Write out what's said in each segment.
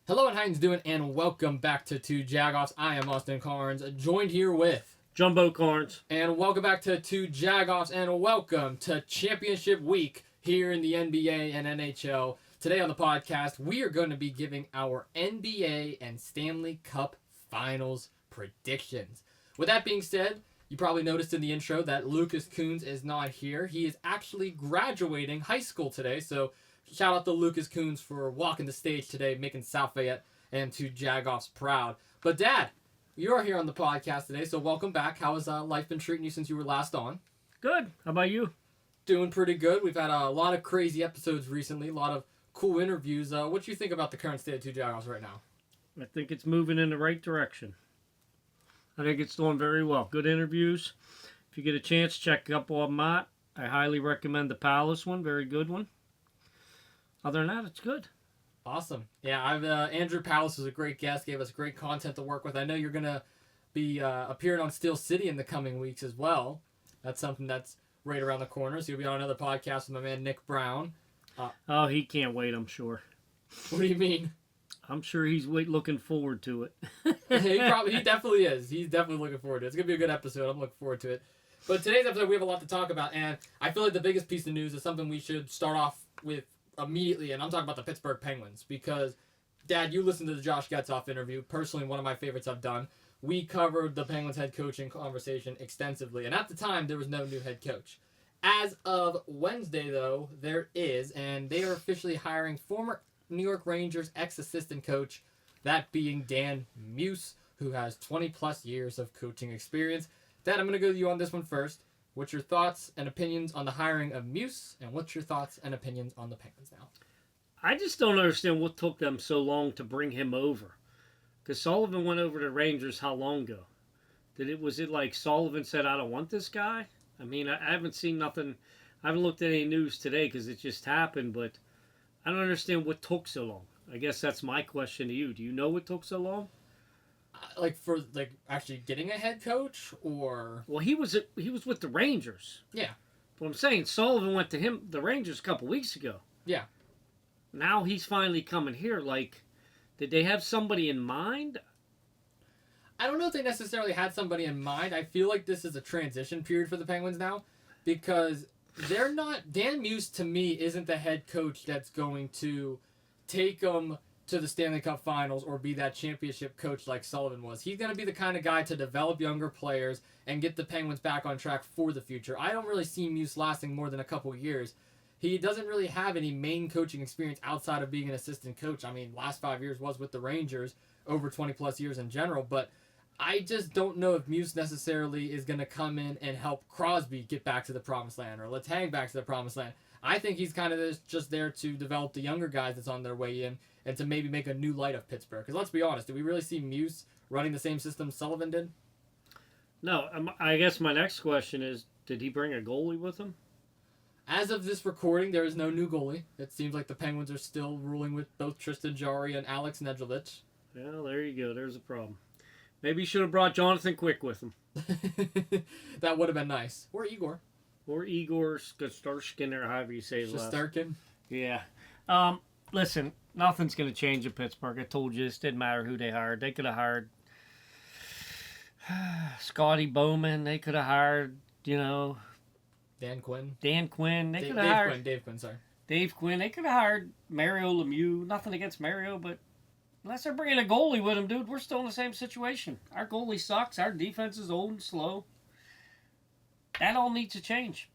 Hello and how you doing, and welcome back to Two Jagoffs. I am Austin Carnes, joined here with Jumbo Carnes. And welcome back to Two Jagoffs, and welcome to Championship Week here in the NBA and NHL. Today on the podcast, we are going to be giving our NBA and Stanley Cup Finals predictions. With that being said, you probably noticed in the intro that Lucas Coons is not here. He is actually graduating high school today, so shout out to Lucas Coons for walking the stage today, making South Fayette and Two Jagoffs proud. But Dad, you're here on the podcast today, so welcome back. How has life been treating you since you were last on? Good. How about you? Doing pretty good. We've had a lot of crazy episodes recently, a lot of cool interviews. What do you think about the current state of Two Jagoffs right now? I think it's moving in the right direction. I think it's doing very well. Good interviews. If you get a chance, check a couple of them out. I highly recommend the Palace one. Very good one. Other than that, it's good. Awesome. Yeah, Andrew Palace was a great guest, gave us great content to work with. I know you're going to be appearing on Steel City in the coming weeks as well. That's something that's right around the corner. So you'll be on another podcast with my man Nick Brown. Oh, he can't wait, I'm sure. What do you mean? I'm sure he's looking forward to it. He definitely is. He's definitely looking forward to it. It's going to be a good episode. I'm looking forward to it. But today's episode, we have a lot to talk about. And I feel like the biggest piece of news is something we should start off with immediately, and I'm talking about the Pittsburgh Penguins, because Dad, you listened to the Josh Getzoff interview, personally one of my favorites I've done. We covered the Penguins head coaching conversation extensively, and at the time there was no new head coach. As of Wednesday though, there is, and they are officially hiring former New York Rangers ex-assistant coach, that being Dan Muse, who has 20 plus years of coaching experience. Dad, I'm going to go to you on this one first. What's your thoughts and opinions on the hiring of Muse, and what's your thoughts and opinions on the Penguins now? I just don't understand what took them so long to bring him over. Because Sullivan went over to Rangers how long ago? Was it like Sullivan said, I don't want this guy? I mean, I haven't seen nothing. I haven't looked at any news today because it just happened, but I don't understand what took so long. I guess that's my question to you. Do you know what took so long? For actually getting a head coach, or well, he was with the Rangers. Yeah. But I'm saying Sullivan went to the Rangers a couple weeks ago. Yeah. Now he's finally coming here. Did they have somebody in mind? I don't know if they necessarily had somebody in mind. I feel like this is a transition period for the Penguins now, because they're not. Dan Muse to me isn't the head coach that's going to take them to the Stanley Cup Finals or be that championship coach like Sullivan was. He's going to be the kind of guy to develop younger players and get the Penguins back on track for the future. I don't really see Muse lasting more than a couple of years. He doesn't really have any main coaching experience outside of being an assistant coach. I mean, last 5 years was with the Rangers, over 20 plus years in general, but I just don't know if Muse necessarily is going to come in and help Crosby get back to the promised land, or Letang back to the promised land. I think he's kind of just there to develop the younger guys that's on their way in, and to maybe make a new light of Pittsburgh. Because let's be honest, did we really see Muse running the same system Sullivan did? No. I guess my next question is, did he bring a goalie with him? As of this recording, there is no new goalie. It seems like the Penguins are still ruling with both Tristan Jarry and Alex Nedeljkovic. Well, there you go. There's a problem. Maybe he should have brought Jonathan Quick with him. That would have been nice. Or Igor. Or Igor Shesterkin, or however you say his last name. Shesterkin. Yeah. Listen, nothing's going to change in Pittsburgh. I told you, it didn't matter who they hired. They could have hired Scotty Bowman. They could have hired, Dan Quinn. They could have hired Dave Quinn, sorry. Dave Quinn. They could have hired Mario Lemieux. Nothing against Mario, but unless they're bringing a goalie with them, dude, we're still in the same situation. Our goalie sucks. Our defense is old and slow. That all needs to change.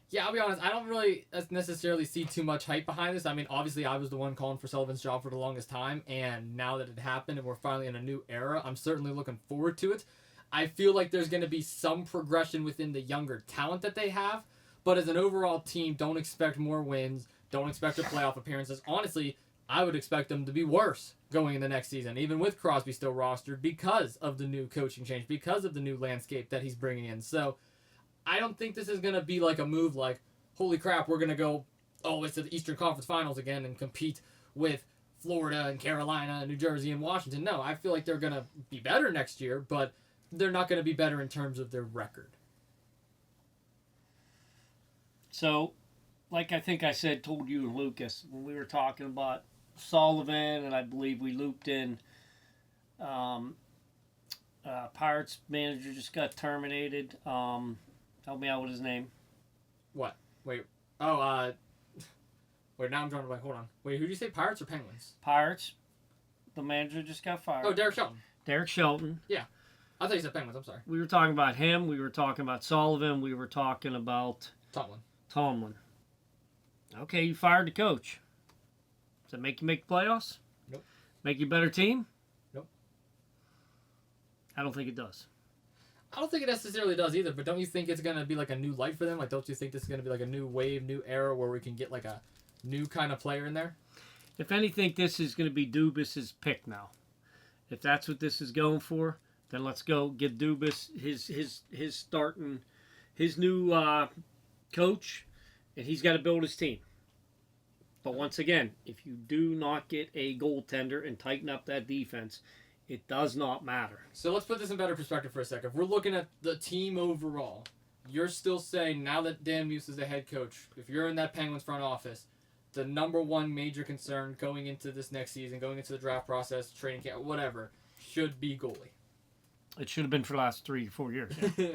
Yeah, I'll be honest. I don't really necessarily see too much hype behind this. I mean, obviously, I was the one calling for Sullivan's job for the longest time, and now that it happened and we're finally in a new era, I'm certainly looking forward to it. I feel like there's going to be some progression within the younger talent that they have, but as an overall team, don't expect more wins, don't expect their playoff appearances. Honestly, I would expect them to be worse going in the next season, even with Crosby still rostered, because of the new coaching change, because of the new landscape that he's bringing in. So I don't think this is going to be like a move like, holy crap, we're going to go always to the Eastern Conference Finals again and compete with Florida and Carolina and New Jersey and Washington. No, I feel like they're going to be better next year, but they're not going to be better in terms of their record. So, like I think I told you and Lucas when we were talking about Sullivan, and I believe we looped in Pirates manager just got terminated. Help me out with his name. What? Wait. Oh, wait, now I'm drawing a blank. Hold on. Wait, who did you say, Pirates or Penguins? Pirates. The manager just got fired. Oh, Derek Shelton. Derek Shelton. Yeah. I thought you said Penguins. I'm sorry. We were talking about him. We were talking about Sullivan. We were talking about Tomlin. Okay, you fired the coach. Does that make you make the playoffs? Nope. Make you a better team? Nope. I don't think it does. I don't think it necessarily does either, but don't you think it's going to be like a new light for them? Like, don't you think this is going to be like a new wave, new era where we can get like a new kind of player in there? If anything, this is going to be Dubas's pick now. If that's what this is going for, then let's go get Dubas his starting, his new coach, and he's got to build his team. But once again, if you do not get a goaltender and tighten up that defense, it does not matter. So let's put this in better perspective for a second. If we're looking at the team overall, you're still saying now that Dan Muse is the head coach, if you're in that Penguins front office, the number one major concern going into this next season, going into the draft process, training camp, whatever, should be goalie. It should have been for the last 3 or 4 years. Yeah.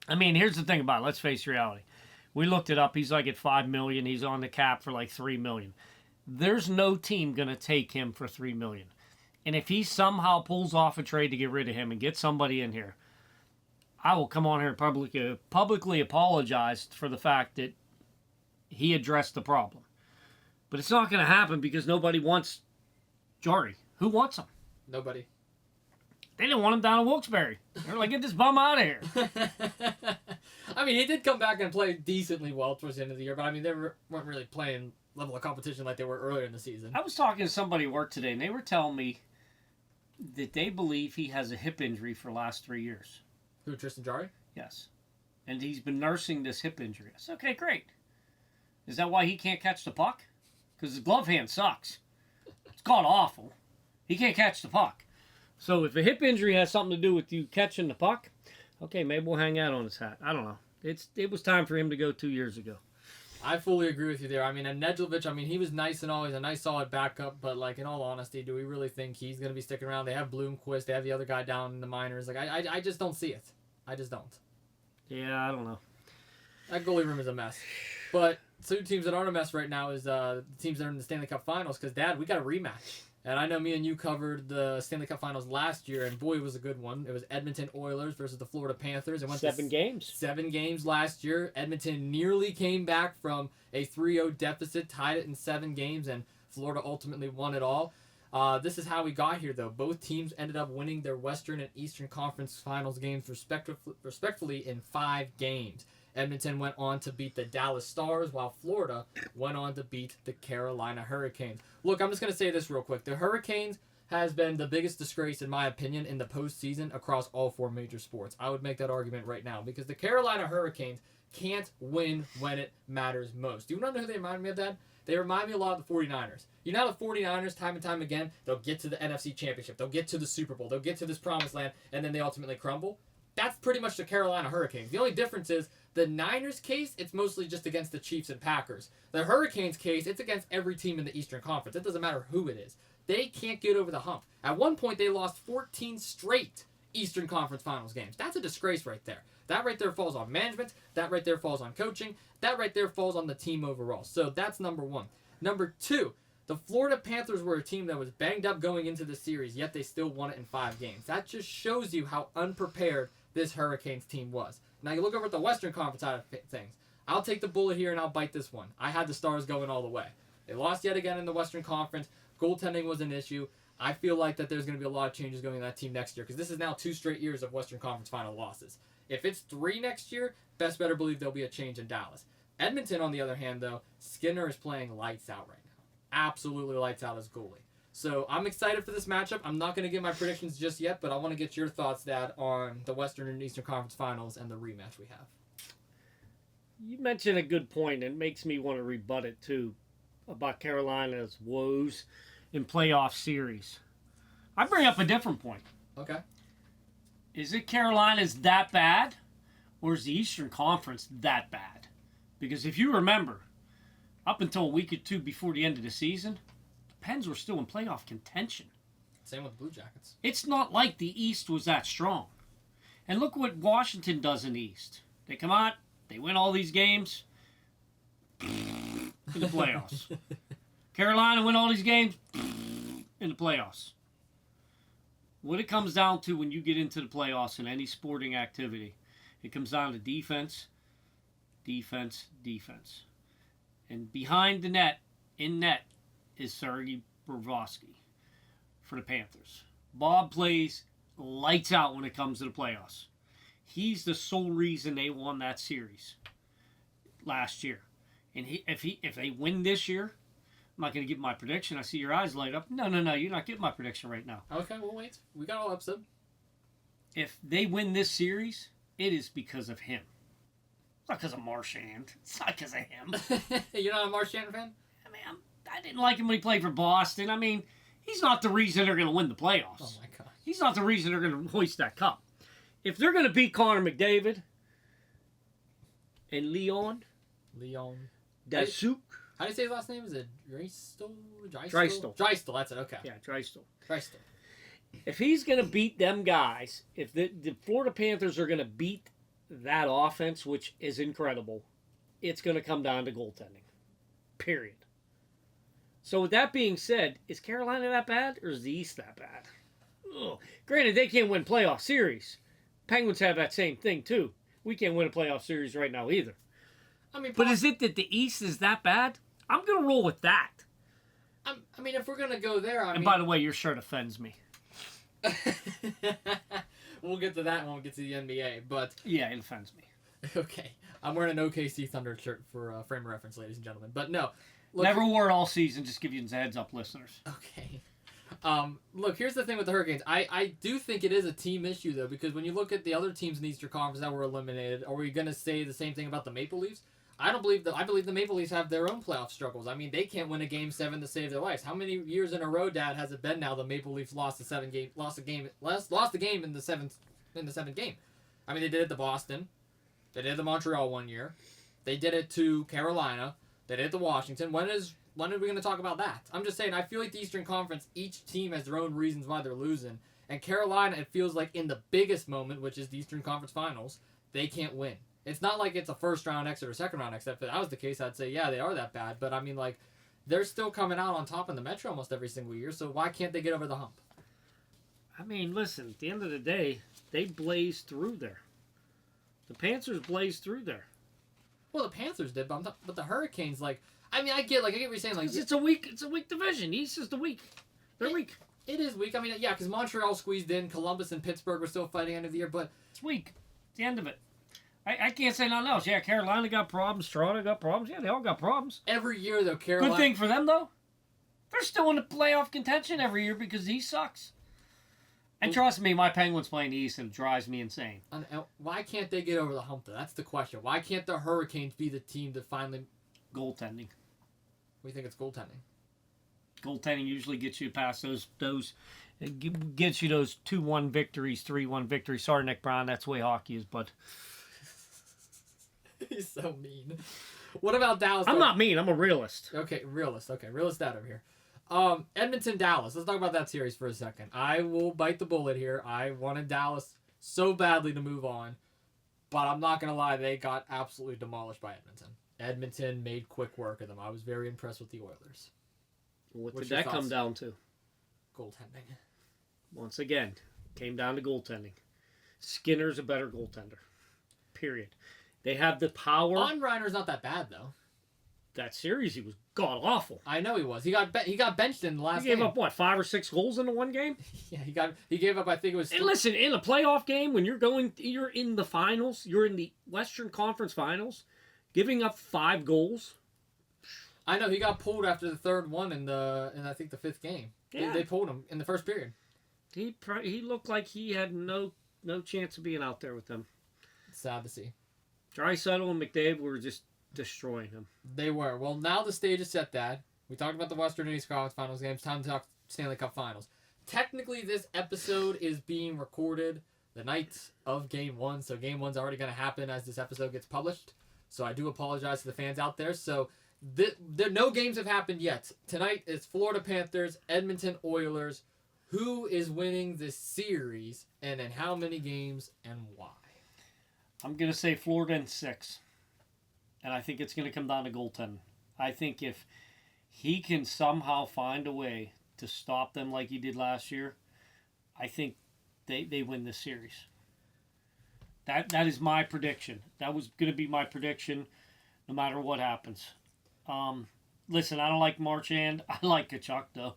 I mean, here's the thing about it. Let's face reality. We looked it up. He's like at $5 million. He's on the cap for like $3 million. There's no team going to take him for $3 million. And if he somehow pulls off a trade to get rid of him and get somebody in here, I will come on here and publicly apologize for the fact that he addressed the problem. But it's not going to happen because nobody wants Jarry. Who wants him? Nobody. They didn't want him down in Wilkes-Barre. They're like, get this bum out of here. I mean, he did come back and play decently well towards the end of the year, but I mean, they weren't really playing level of competition like they were earlier in the season. I was talking to somebody at work today, and they were telling me that they believe he has a hip injury for the last 3 years. Who, Tristan Jarry? Yes. And he's been nursing this hip injury. I said, okay, great. Is that why he can't catch the puck? Because his glove hand sucks. It's god awful. He can't catch the puck. So if a hip injury has something to do with you catching the puck, okay, maybe we'll hang out on his hat. I don't know. It was time for him to go 2 years ago. I fully agree with you there. I mean, and Nedeljkovic, I mean, he was nice and all. He's a nice, solid backup. But, like, in all honesty, do we really think he's going to be sticking around? They have Bloomquist. They have the other guy down in the minors. Like, I just don't see it. I just don't. Yeah, I don't know. That goalie room is a mess. But two teams that aren't a mess right now is the teams that are in the Stanley Cup Finals. Because, Dad, we got a rematch. And I know me and you covered the Stanley Cup Finals last year, and boy, it was a good one. It was Edmonton Oilers versus the Florida Panthers. It went 7 games. 7 games last year. Edmonton nearly came back from a 3-0 deficit, tied it in 7 games, and Florida ultimately won it all. This is how we got here, though. Both teams ended up winning their Western and Eastern Conference Finals games respectively in 5 games. Edmonton went on to beat the Dallas Stars, while Florida went on to beat the Carolina Hurricanes. Look, I'm just going to say this real quick. The Hurricanes has been the biggest disgrace, in my opinion, in the postseason across all 4 major sports. I would make that argument right now because the Carolina Hurricanes can't win when it matters most. Do you want to know who they remind me of, Dad? They remind me a lot of the 49ers. You know the 49ers, time and time again, they'll get to the NFC Championship. They'll get to the Super Bowl. They'll get to this promised land, and then they ultimately crumble. That's pretty much the Carolina Hurricanes. The only difference is the Niners case, it's mostly just against the Chiefs and Packers. The Hurricanes case, it's against every team in the Eastern Conference. It doesn't matter who it is. They can't get over the hump. At one point, they lost 14 straight Eastern Conference Finals games. That's a disgrace right there. That right there falls on management. That right there falls on coaching. That right there falls on the team overall. So that's number 1. Number 2, the Florida Panthers were a team that was banged up going into the series, yet they still won it in 5 games. That just shows you how unprepared this Hurricanes team was. Now you look over at the Western Conference side of things. I'll take the bullet here and I'll bite this one. I had the Stars going all the way. They lost yet again in the Western Conference. Goaltending was an issue. I feel like that there's going to be a lot of changes going in that team next year because this is now 2 straight years of Western Conference final losses. If it's 3 next year, best better believe there'll be a change in Dallas. Edmonton, on the other hand, though, Skinner is playing lights out right now. Absolutely lights out as goalie. So I'm excited for this matchup. I'm not going to give my predictions just yet, but I want to get your thoughts, Dad, on the Western and Eastern Conference Finals and the rematch we have. You mentioned a good point, and it makes me want to rebut it, too, about Carolina's woes in playoff series. I bring up a different point. Okay. Is it Carolina's that bad, or is the Eastern Conference that bad? Because if you remember, up until a week or 2 before the end of the season, Pens were still in playoff contention. Same with the Blue Jackets. It's not like the East was that strong. And look what Washington does in the East. They come out, they win all these games in the playoffs. Carolina win all these games in the playoffs. What it comes down to when you get into the playoffs in any sporting activity, it comes down to defense, defense, defense. And behind the net, in net, is Sergei Bobrovsky for the Panthers. Bob plays lights out when it comes to the playoffs. He's the sole reason they won that series last year. And if they win this year, I'm not going to give my prediction. I see your eyes light up. No, you're not getting my prediction right now. Okay, we'll wait. We got all episode. If they win this series, it is because of him. It's not because of Marchand. It's not because of him. You're not a Marchand fan? I mean, I didn't like him when he played for Boston. I mean, he's not the reason they're going to win the playoffs. Oh, my God. He's not the reason they're going to hoist that cup. If they're going to beat Connor McDavid and Leon Datsuk. How do you say his last name? Is it Drysdale? Drysdale, that's it. Okay. Yeah, Drysdale. If he's going to beat them guys, if the Florida Panthers are going to beat that offense, which is incredible, it's going to come down to goaltending. Period. So with that being said, is Carolina that bad or is the East that bad? Ugh. Granted, they can't win playoff series. Penguins have that same thing too. We can't win a playoff series right now either. I mean, but is it that the East is that bad? I'm going to roll with that. I mean, if we're going to go there, by the way, your shirt offends me. We'll get to that when we get to the NBA, but... Yeah, it offends me. Okay. I'm wearing an OKC Thunder shirt for frame of reference, ladies and gentlemen. But no. Look, never wore it all season, just give you a heads up, listeners. Okay. Look, here's the thing with the Hurricanes. I do think it is a team issue, though, because when you look at the other teams in the Eastern Conference that were eliminated, are we going to say the same thing about the Maple Leafs? I believe the Maple Leafs have their own playoff struggles. I mean, they can't win a Game 7 to save their lives. How many years in a row, Dad, has it been now the Maple Leafs lost the game in the seventh game? I mean, they did it to Boston. They did it to Montreal one year. They did it to Carolina. They did it to Washington. When are we going to talk about that? I'm just saying, I feel like the Eastern Conference, each team has their own reasons why they're losing. And Carolina, it feels like in the biggest moment, which is the Eastern Conference Finals, they can't win. It's not like it's a first-round exit or second-round exit. If that was the case, I'd say, yeah, they are that bad. But, I mean, like, they're still coming out on top in the Metro almost every single year, so why can't they get over the hump? I mean, listen, at the end of the day, they blazed through there. The Panthers blazed through there. Well, the Panthers did, but the Hurricanes, like... I mean, I get what you're saying. Like, it's a weak division. East is the weak. They're weak. It is weak. I mean, yeah, because Montreal squeezed in. Columbus and Pittsburgh were still fighting end of the year, but... It's weak. It's the end of it. I can't say nothing else. Yeah, Carolina got problems. Toronto got problems. Yeah, they all got problems. Every year, though, Carolina... Good thing for them, though. They're still in the playoff contention every year because the East sucks. And trust me, my Penguins playing the East, and it drives me insane. Why can't they get over the hump, though? That's the question. Why can't the Hurricanes be the team to finally... Goaltending. We think it's goaltending. Goaltending usually gets you past those it gets you those 2-1 victories, 3-1 victories. Sorry, Nick Brown, that's the way hockey is, but... He's so mean. What about Dallas? I'm not mean. I'm a realist. Okay, realist. Okay, realist dad over here. Edmonton, Dallas. Let's talk about that series for a second. I will bite the bullet here. I wanted Dallas so badly to move on, but I'm not going to lie. They got absolutely demolished by Edmonton. Edmonton made quick work of them. I was very impressed with the Oilers. What did that come down to? Goaltending. Once again, came down to goaltending. Skinner's a better goaltender. Period. They have the power. Reiner's not that bad, though. That series, he was god-awful. I know he was. He got benched in the last game. He gave up, what, 5 or 6 goals in the one game? Yeah, he gave up, I think it was... And listen, in a playoff game, when you're in the finals, you're in the Western Conference Finals, giving up 5 goals. I know, he got pulled after the third one in I think the 5th game. Yeah. They pulled him in the first period. He looked like he had no chance of being out there with them. It's sad to see. Draisaitl and McDavid were just destroying him. They were. Well, now the stage is set, Dad. We talked about the Western and East Conference Finals games. Time to talk Stanley Cup Finals. Technically, this episode is being recorded the night of Game 1, so Game 1's already going to happen as this episode gets published. So I do apologize to the fans out there. So No games have happened yet. Tonight is Florida Panthers, Edmonton Oilers. Who is winning this series, and in how many games, and why? I'm going to say Florida in 6. And I think it's going to come down to goaltending. I think if he can somehow find a way to stop them like he did last year, I think they win this series. That is my prediction. That was going to be my prediction no matter what happens. Listen, I don't like Marchand. I like Tkachuk, though.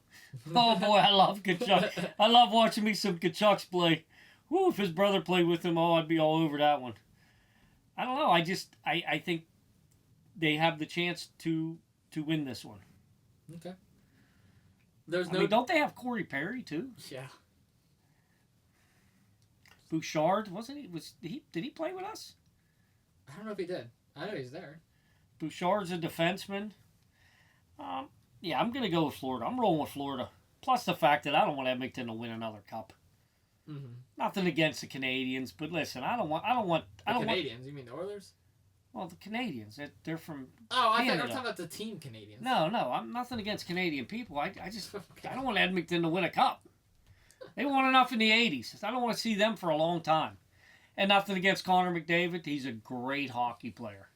Oh, boy, I love Tkachuk. I love watching me some Tkachuks play. Woo, if his brother played with him, I'd be all over that one. I don't know. I think they have the chance to win this one. Okay. Don't they have Corey Perry, too? Yeah. Bouchard, did he play with us? I don't know if he did. I know he's there. Bouchard's a defenseman. Yeah, I'm going to go with Florida. I'm rolling with Florida. Plus the fact that I don't want Edmonton to win another cup. Mm-hmm. Nothing against the Canadians, but listen, I don't want. Canadians? You mean the Oilers? Well, the Canadians, they're from. Oh, I thought Canada. you were talking about the team Canadians. No, I'm nothing against Canadian people. I just Okay. I don't want Edmonton to win a cup. They won enough in the '80s. I don't want to see them for a long time. And nothing against Connor McDavid. He's a great hockey player.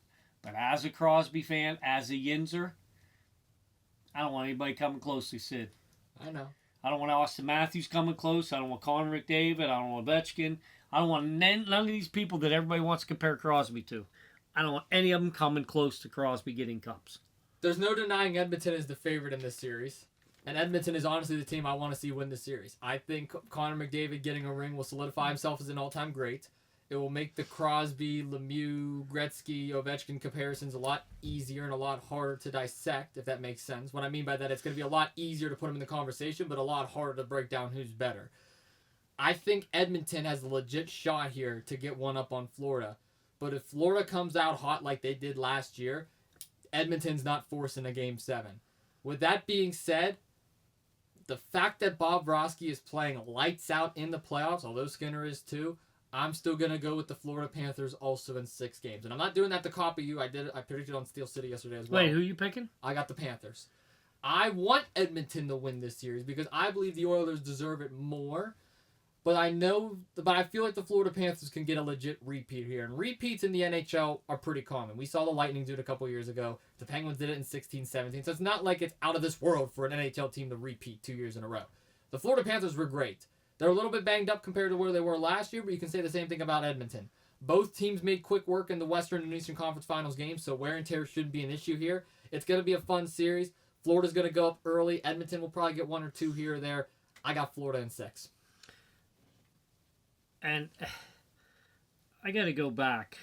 But as a Crosby fan, as a Yinzer, I don't want anybody coming close to Sid. I know. I don't want Austin Matthews coming close. I don't want Connor McDavid. I don't want Ovechkin. I don't want none of these people that everybody wants to compare Crosby to. I don't want any of them coming close to Crosby getting cups. There's no denying Edmonton is the favorite in this series. And Edmonton is honestly the team I want to see win this series. I think Connor McDavid getting a ring will solidify himself as an all-time great. It will make the Crosby, Lemieux, Gretzky, Ovechkin comparisons a lot easier and a lot harder to dissect, if that makes sense. What I mean by that, it's going to be a lot easier to put them in the conversation, but a lot harder to break down who's better. I think Edmonton has a legit shot here to get one up on Florida. But if Florida comes out hot like they did last year, Edmonton's not forcing a Game 7. With that being said, the fact that Bob Roski is playing lights out in the playoffs, although Skinner is too, I'm still going to go with the Florida Panthers also in 6 games. And I'm not doing that to copy you. I predicted on Steel City yesterday as well. Wait, who are you picking? I got the Panthers. I want Edmonton to win this series because I believe the Oilers deserve it more. But I feel like the Florida Panthers can get a legit repeat here. And repeats in the NHL are pretty common. We saw the Lightning do it a couple years ago. The Penguins did it in 16-17. So it's not like it's out of this world for an NHL team to repeat 2 years in a row. The Florida Panthers were great. They're a little bit banged up compared to where they were last year, but you can say the same thing about Edmonton. Both teams made quick work in the Western and Eastern Conference Finals games, so wear and tear shouldn't be an issue here. It's going to be a fun series. Florida's going to go up early. Edmonton will probably get 1 or 2 here or there. I got Florida in 6. And I got to go back.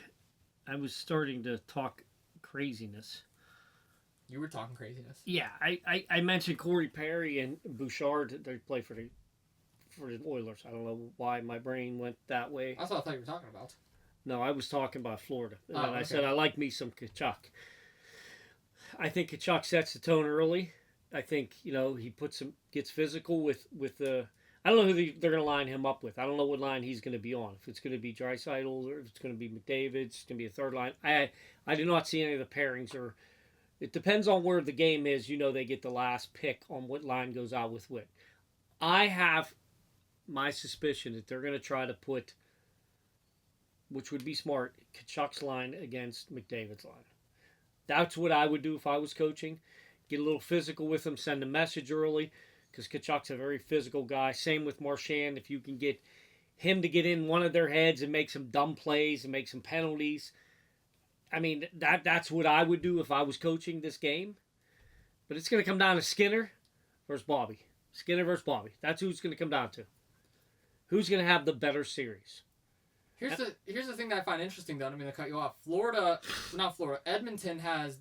I was starting to talk craziness. You were talking craziness. Yeah, I mentioned Corey Perry and Bouchard. They play for the Oilers. I don't know why my brain went that way. That's what I thought you were talking about. No, I was talking about Florida. And then okay. I said I like me some Tkachuk. I think Tkachuk sets the tone early. I think, he gets physical with the... I don't know who they're going to line him up with. I don't know what line he's going to be on. If it's going to be Draisaitl or if it's going to be McDavid, it's going to be a third line. I do not see any of the pairings. Or it depends on where the game is. They get the last pick on what line goes out with what. I have my suspicion that they're going to try to put, which would be smart, Tkachuk's line against McDavid's line. That's what I would do if I was coaching. Get a little physical with him, send a message early, because Tkachuk's a very physical guy. Same with Marchand. If you can get him to get in one of their heads and make some dumb plays and make some penalties, I mean, that's what I would do if I was coaching this game. But it's going to come down to Skinner versus Bobby. Skinner versus Bobby. That's who it's going to come down to. Who's going to have the better series? Here's the thing that I find interesting, though. I don't mean to cut you off. Edmonton has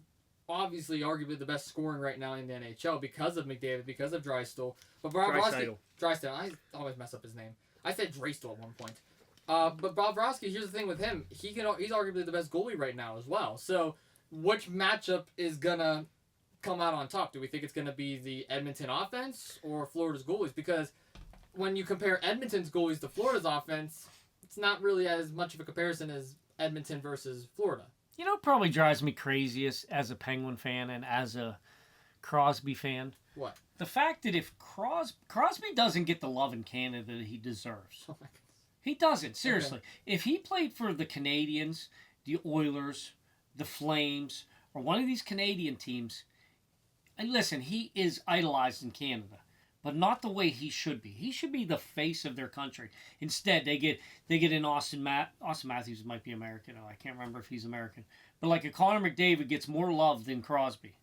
obviously arguably the best scoring right now in the NHL because of McDavid, because of Draisaitl. But Draisaitl. I always mess up his name. I said Draisaitl at one point. But Bobrovsky, here's the thing with him. He's arguably the best goalie right now as well. So which matchup is going to come out on top? Do we think it's going to be the Edmonton offense or Florida's goalies? Because when you compare Edmonton's goalies to Florida's offense, it's not really as much of a comparison as Edmonton versus Florida. You know what probably drives me craziest as a Penguin fan and as a Crosby fan? What? The fact that if Crosby doesn't get the love in Canada that he deserves. Oh my goodness. He doesn't, seriously. Okay. If he played for the Canadiens, the Oilers, the Flames, or one of these Canadian teams, and listen, he is idolized in Canada, but not the way he should be. He should be the face of their country. Instead, they get in Austin Matthews might be American. Oh, I can't remember if he's American. But like a Connor McDavid gets more love than Crosby.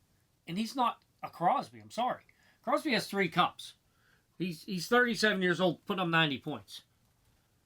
And he's not a Crosby, I'm sorry. Crosby has 3 cups. He's 37 years old, put up 90 points.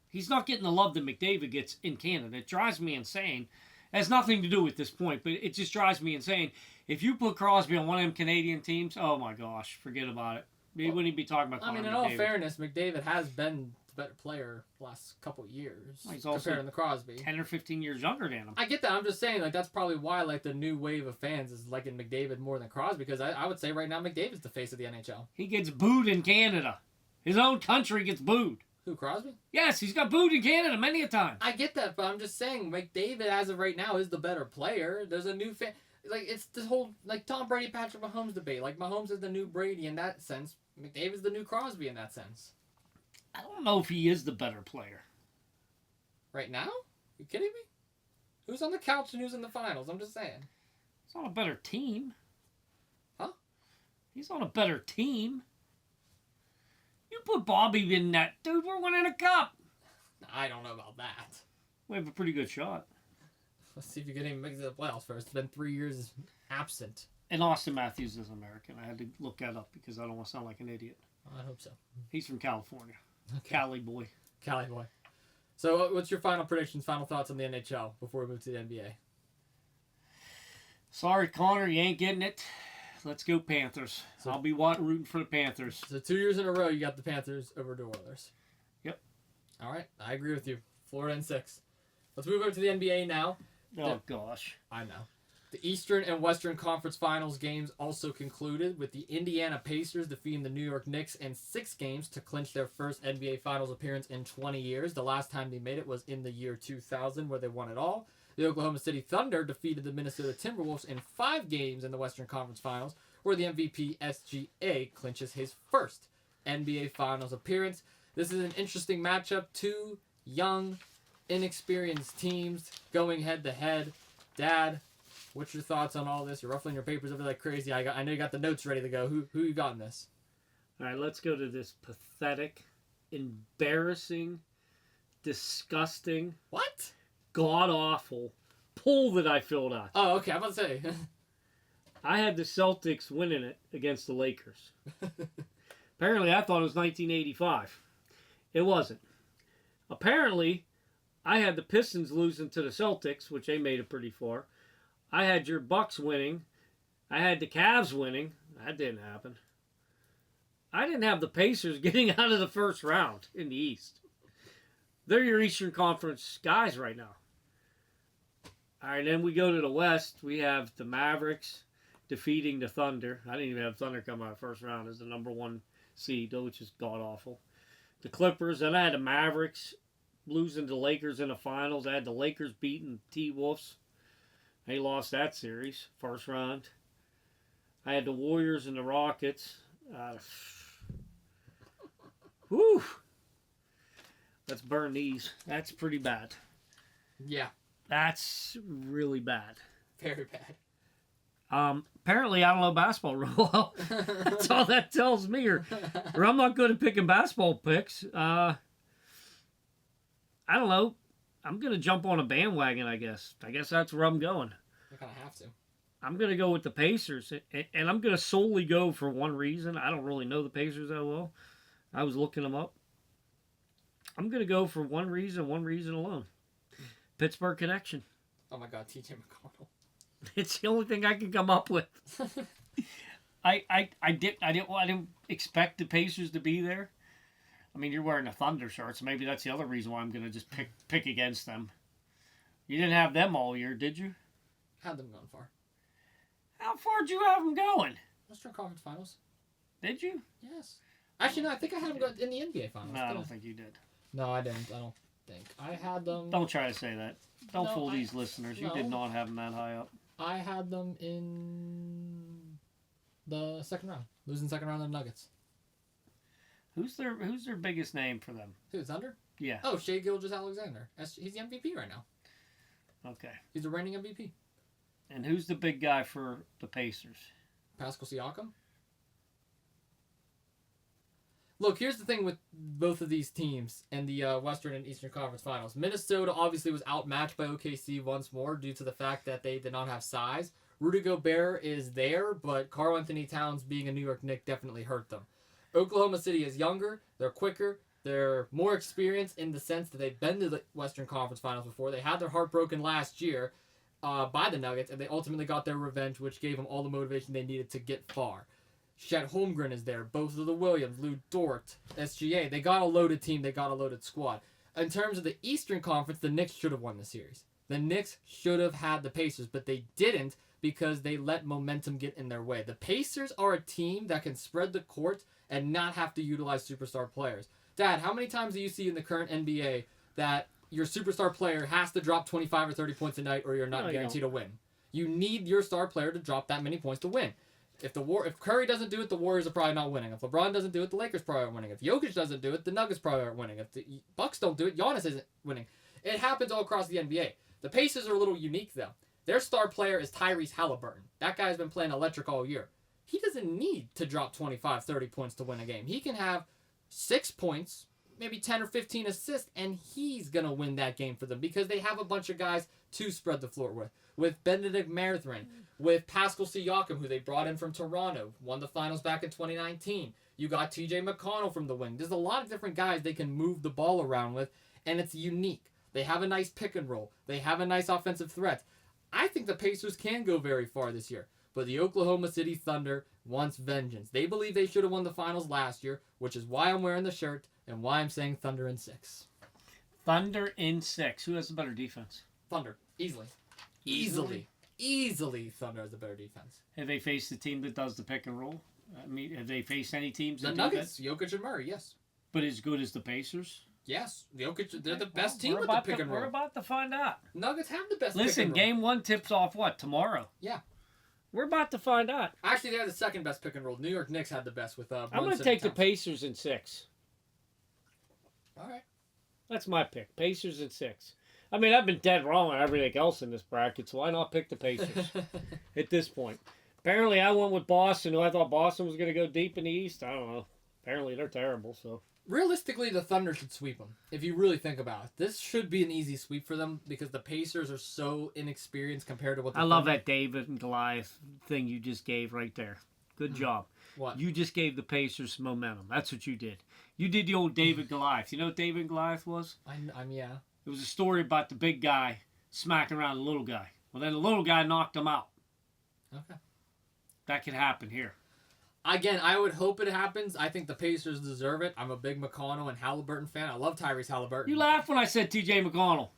He's not getting the love that McDavid gets in Canada. It drives me insane. It has nothing to do with this point, but it just drives me insane. If you put Crosby on one of them Canadian teams, oh my gosh, forget about it. We wouldn't even be talking about Connor I mean, in all fairness, McDavid has been the better player the last couple of years he's also compared to Crosby. 10 or 15 years younger than him. I get that. I'm just saying, like, that's probably why, like, the new wave of fans is liking McDavid more than Crosby, because I would say right now McDavid's the face of the NHL. He gets booed in Canada. His own country gets booed. Who, Crosby? Yes, he's got booed in Canada many a time. I get that, but I'm just saying McDavid, as of right now, is the better player. There's a new fan. Like, it's this whole, like, Tom Brady, Patrick Mahomes debate. Like, Mahomes is the new Brady in that sense. McDavid's the new Crosby in that sense. I don't know if he is the better player. Right now? You kidding me? Who's on the couch and who's in the finals? I'm just saying. He's on a better team. Huh? He's on a better team. You put Bobby in that, dude, we're winning a cup. I don't know about that. We have a pretty good shot. Let's see if you can even make it to the playoffs first. It's been 3 years absent. And Austin Matthews is American. I had to look that up because I don't want to sound like an idiot. I hope so. He's from California. Okay. Cali boy. Cali boy. So what's your final predictions, final thoughts on the NHL before we move to the NBA? Sorry, Connor, you ain't getting it. Let's go Panthers. So, I'll be rooting for the Panthers. So 2 years in a row, you got the Panthers over the Oilers. Yep. All right, I agree with you. Florida in 6. Let's move over to the NBA now. Oh, gosh. I know. The Eastern and Western Conference Finals games also concluded with the Indiana Pacers defeating the New York Knicks in 6 games to clinch their first NBA Finals appearance in 20 years. The last time they made it was in the year 2000, where they won it all. The Oklahoma City Thunder defeated the Minnesota Timberwolves in 5 games in the Western Conference Finals, where the MVP SGA clinches his first NBA Finals appearance. This is an interesting matchup. 2 young, inexperienced teams going head-to-head. Dad, what's your thoughts on all this? You're ruffling your papers over like crazy. I know you got the notes ready to go. Who you got in this? All right, let's go to this pathetic, embarrassing, disgusting, What? god-awful poll that I filled out. Oh, okay. I'm about to say. I had the Celtics winning it against the Lakers. Apparently, I thought it was 1985. It wasn't. Apparently, I had the Pistons losing to the Celtics, which they made it pretty far. I had your Bucks winning. I had the Cavs winning. That didn't happen. I didn't have the Pacers getting out of the first round in the East. They're your Eastern Conference guys right now. All right, then we go to the West. We have the Mavericks defeating the Thunder. I didn't even have Thunder come out of the first round as the number 1 seed, which is god-awful. The Clippers. Then I had the Mavericks losing to the Lakers in the finals. I had the Lakers beating T-Wolves. They lost that series, first round. I had the Warriors and the Rockets. Whew. Let's burn these. That's pretty bad. Yeah. That's really bad. Very bad. Apparently, I don't know basketball real well. That's all that tells me. Or I'm not good at picking basketball picks. I don't know. I'm going to jump on a bandwagon, I guess. I guess that's where I'm going. I kind of have to. I'm going to go with the Pacers. And I'm going to solely go for one reason. I don't really know the Pacers that well. I was looking them up. I'm going to go for one reason alone. Pittsburgh connection. Oh my God, TJ McConnell. It's the only thing I can come up with. I didn't expect the Pacers to be there. I mean, you're wearing a Thunder shirt, so maybe that's the other reason why I'm going to just pick against them. You didn't have them all year, did you? Had them going far. How far did you have them going? Western Conference Finals. Did you? Yes. Actually, no. I think I had them go in the NBA Finals. No, I don't think you did. No, I didn't. I don't think. I had them. Don't try to say that. Don't No, fool these listeners. You did not have them that high up. I had them in the second round. Losing second round to the Nuggets. Who's their biggest name for them? Who, Thunder? Yeah. Oh, Shai Gilgeous-Alexander. He's the MVP right now. Okay. He's the reigning MVP. And who's the big guy for the Pacers? Pascal Siakam. Look, here's the thing with both of these teams and the Western and Eastern Conference Finals. Minnesota obviously was outmatched by OKC once more due to the fact that they did not have size. Rudy Gobert is there, but Karl Anthony Towns being a New York Knick definitely hurt them. Oklahoma City is younger, they're quicker, they're more experienced in the sense that they've been to the Western Conference Finals before. They had their heart broken last year by the Nuggets, and they ultimately got their revenge, which gave them all the motivation they needed to get far. Chet Holmgren is there, both of the Williams, Lou Dort, SGA. They got a loaded team, they got a loaded squad. In terms of the Eastern Conference, the Knicks should have won the series. The Knicks should have had the Pacers, but they didn't because they let momentum get in their way. The Pacers are a team that can spread the court and not have to utilize superstar players. Dad, how many times do you see in the current NBA that your superstar player has to drop 25 or 30 points a night or you're not guaranteed to win? You need your star player to drop that many points to win. If Curry doesn't do it, the Warriors are probably not winning. If LeBron doesn't do it, the Lakers probably aren't winning. If Jokic doesn't do it, the Nuggets probably aren't winning. If the Bucks don't do it, Giannis isn't winning. It happens all across the NBA. The Pacers are a little unique, though. Their star player is Tyrese Halliburton. That guy's been playing electric all year. He doesn't need to drop 25, 30 points to win a game. He can have 6 points, maybe 10 or 15 assists, and he's going to win that game for them because they have a bunch of guys to spread the floor with. With Benedict Mathurin, with Pascal Siakam, who they brought in from Toronto, won the finals back in 2019. You got TJ McConnell from the wing. There's a lot of different guys they can move the ball around with, and it's unique. They have a nice pick and roll. They have a nice offensive threat. I think the Pacers can go very far this year, but the Oklahoma City Thunder wants vengeance. They believe they should have won the finals last year, which is why I'm wearing the shirt and why I'm saying Thunder in 6. Thunder in 6. Who has the better defense? Thunder. Easily, Thunder has a better defense. Have they faced the team that does the pick and roll? I mean, have they faced any teams The that Nuggets, do that? Jokic and Murray, yes. But as good as the Pacers? Yes, Jokic, they're the best team with the pick and roll. We're about to find out. Nuggets have the best Listen, pick and roll. game 1 tips off what? Tomorrow? Yeah. We're about to find out. Actually, they had the second best pick and roll. New York Knicks had the best with I'm going to take the Pacers in 6. All right. That's my pick. Pacers in 6. I mean, I've been dead wrong on everything else in this bracket, so why not pick the Pacers at this point? Apparently, I went with Boston, who I thought Boston was going to go deep in the East. I don't know. Apparently, they're terrible, so... Realistically, the Thunder should sweep them, if you really think about it. This should be an easy sweep for them because the Pacers are so inexperienced compared to what the I love that David and Goliath thing you just gave right there. Good job. What? You just gave the Pacers some momentum. That's what you did. You did the old David Goliath. You know what David and Goliath was? I'm yeah. It was a story about the big guy smacking around the little guy. Well, then the little guy knocked him out. Okay. That could happen here. Again, I would hope it happens. I think the Pacers deserve it. I'm a big McConnell and Halliburton fan. I love Tyrese Halliburton. You laughed when I said T.J. McConnell.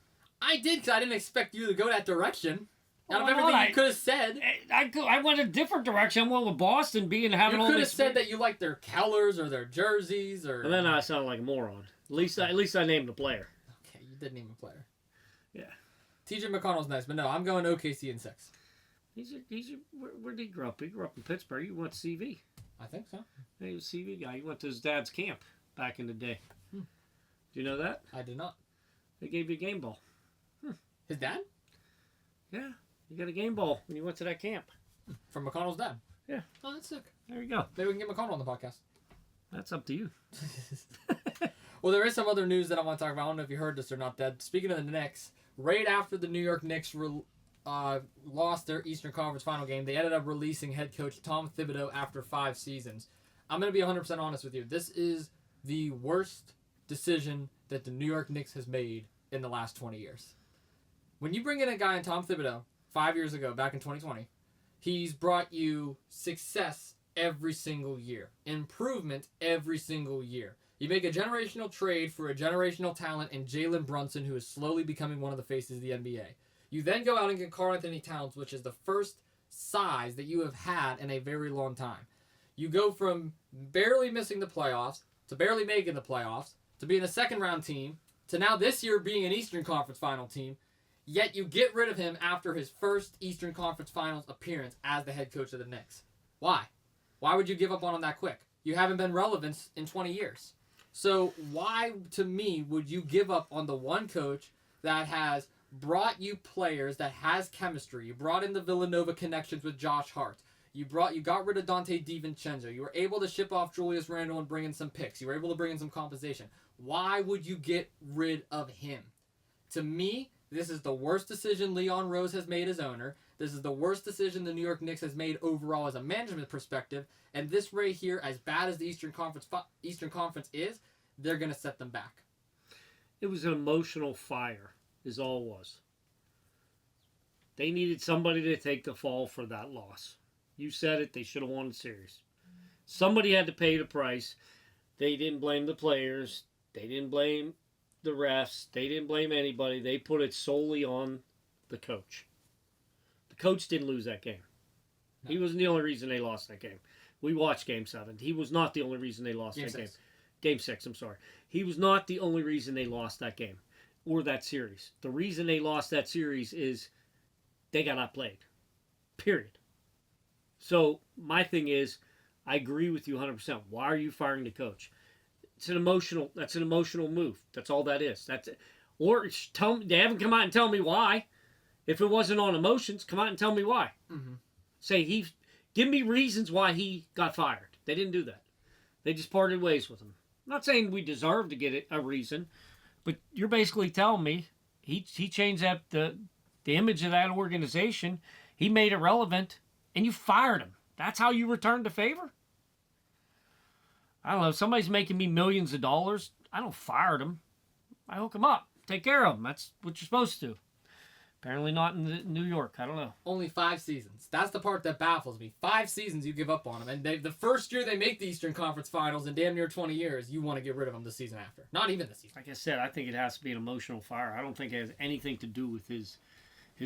I did because I didn't expect you to go that direction. Out of Well, everything you could have said. I went a different direction. I went with Boston having You all could have this. said that you like their colors or their jerseys or... And then I sound like a moron. At least I named the player. Okay, you did name a player. Yeah. TJ McConnell's nice, but no, I'm going OKC in 6. Where did he grow up? He grew up in Pittsburgh. He went to CV. I think so. He was a CV guy. He went to his dad's camp back in the day. Do you know that? I did not. They gave you a game ball. His dad? Yeah. You got a game ball when you went to that camp. From McConnell's dad? Yeah. Oh, that's sick. There you go. Maybe we can get McConnell on the podcast. That's up to you. Well, there is some other news that I want to talk about. I don't know if you heard this or not, Dad. Speaking of the Knicks, right after the New York Knicks lost their Eastern Conference final game, they ended up releasing head coach Tom Thibodeau after 5 seasons. I'm going to be 100% honest with you. This is the worst decision that the New York Knicks has made in the last 20 years. When you bring in a guy in Tom Thibodeau 5 years ago, back in 2020, he's brought you success every single year, improvement every single year. You make a generational trade for a generational talent in Jalen Brunson, who is slowly becoming one of the faces of the NBA. You then go out and get Karl Anthony Towns, which is the first size that you have had in a very long time. You go from barely missing the playoffs to barely making the playoffs to being a second-round team to now this year being an Eastern Conference Final team, yet you get rid of him after his first Eastern Conference Finals appearance as the head coach of the Knicks. Why? Why would you give up on him that quick? You haven't been relevant in 20 years. So why, to me, would you give up on the one coach that has brought you players, that has chemistry? You brought in the Villanova connections with Josh Hart. You got rid of Dante DiVincenzo. You were able to ship off Julius Randle and bring in some picks. You were able to bring in some compensation. Why would you get rid of him? To me, this is the worst decision Leon Rose has made as owner. This is the worst decision the New York Knicks has made overall as a management perspective. And this right here, as bad as the Eastern Conference is, they're going to set them back. It was an emotional fire, is all it was. They needed somebody to take the fall for that loss. You said it, they should have won the series. Somebody had to pay the price. They didn't blame the players. They didn't blame the refs. They didn't blame anybody. They put it solely on the coach. The coach didn't lose that game. No. He wasn't the only reason they lost that game. We watched Game 7. He was not the only reason they lost that game. Game 6, I'm sorry. He was not the only reason they lost that game or that series. The reason they lost that series is they got outplayed. Period. So my thing is, I agree with you 100%. Why are you firing the coach? That's an emotional move. That's all that is. That's it. Or tell me, they haven't come out and tell me why. If it wasn't on emotions, come out and tell me why. Mm-hmm. Say give me reasons why he got fired. They didn't do that. They just parted ways with him. I'm not saying we deserve to get a reason, but you're basically telling me he changed the image of that organization. He made it relevant, and you fired him. That's how you returned the favor? I don't know. If somebody's making me millions of dollars, I don't fire them. I hook them up. Take care of them. That's what you're supposed to do. Apparently not in New York. I don't know. Only 5 seasons. That's the part that baffles me. 5 seasons you give up on them. And the first year they make the Eastern Conference Finals in damn near 20 years, you want to get rid of them the season after. Not even the season. Like I said, I think it has to be an emotional fire. I don't think it has anything to do with his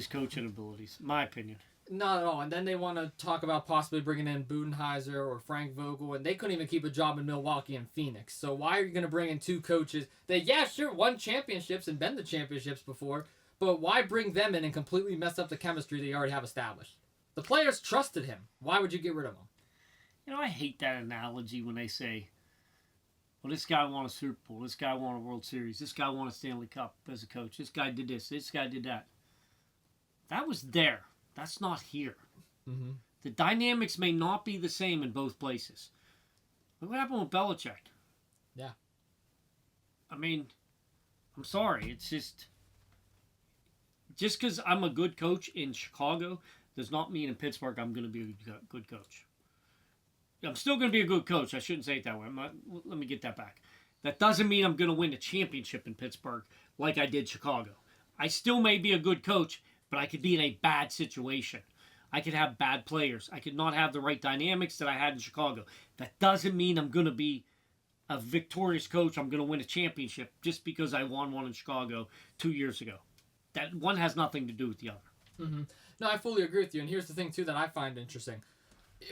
coaching abilities. My opinion. Not at all. And then they want to talk about possibly bringing in Budenholzer or Frank Vogel, and they couldn't even keep a job in Milwaukee and Phoenix. So why are you going to bring in 2 coaches that, yeah, sure, won championships and been to championships before, but why bring them in and completely mess up the chemistry that you already have established? The players trusted him. Why would you get rid of him? You know, I hate that analogy when they say, well, this guy won a Super Bowl, this guy won a World Series, this guy won a Stanley Cup as a coach, this guy did this guy did that. That was there. That's not here. Mm-hmm. The dynamics may not be the same in both places. Look what happened with Belichick. Yeah. I mean, I'm sorry. It's just because I'm a good coach in Chicago does not mean in Pittsburgh I'm going to be a good coach. I'm still going to be a good coach. I shouldn't say it that way. Let me get that back. That doesn't mean I'm going to win a championship in Pittsburgh like I did Chicago. I still may be a good coach, but I could be in a bad situation. I could have bad players. I could not have the right dynamics that I had in Chicago. That doesn't mean I'm going to be a victorious coach. I'm going to win a championship just because I won one in Chicago 2 years ago. That one has nothing to do with the other. Mm-hmm. No, I fully agree with you. And here's the thing, too, that I find interesting.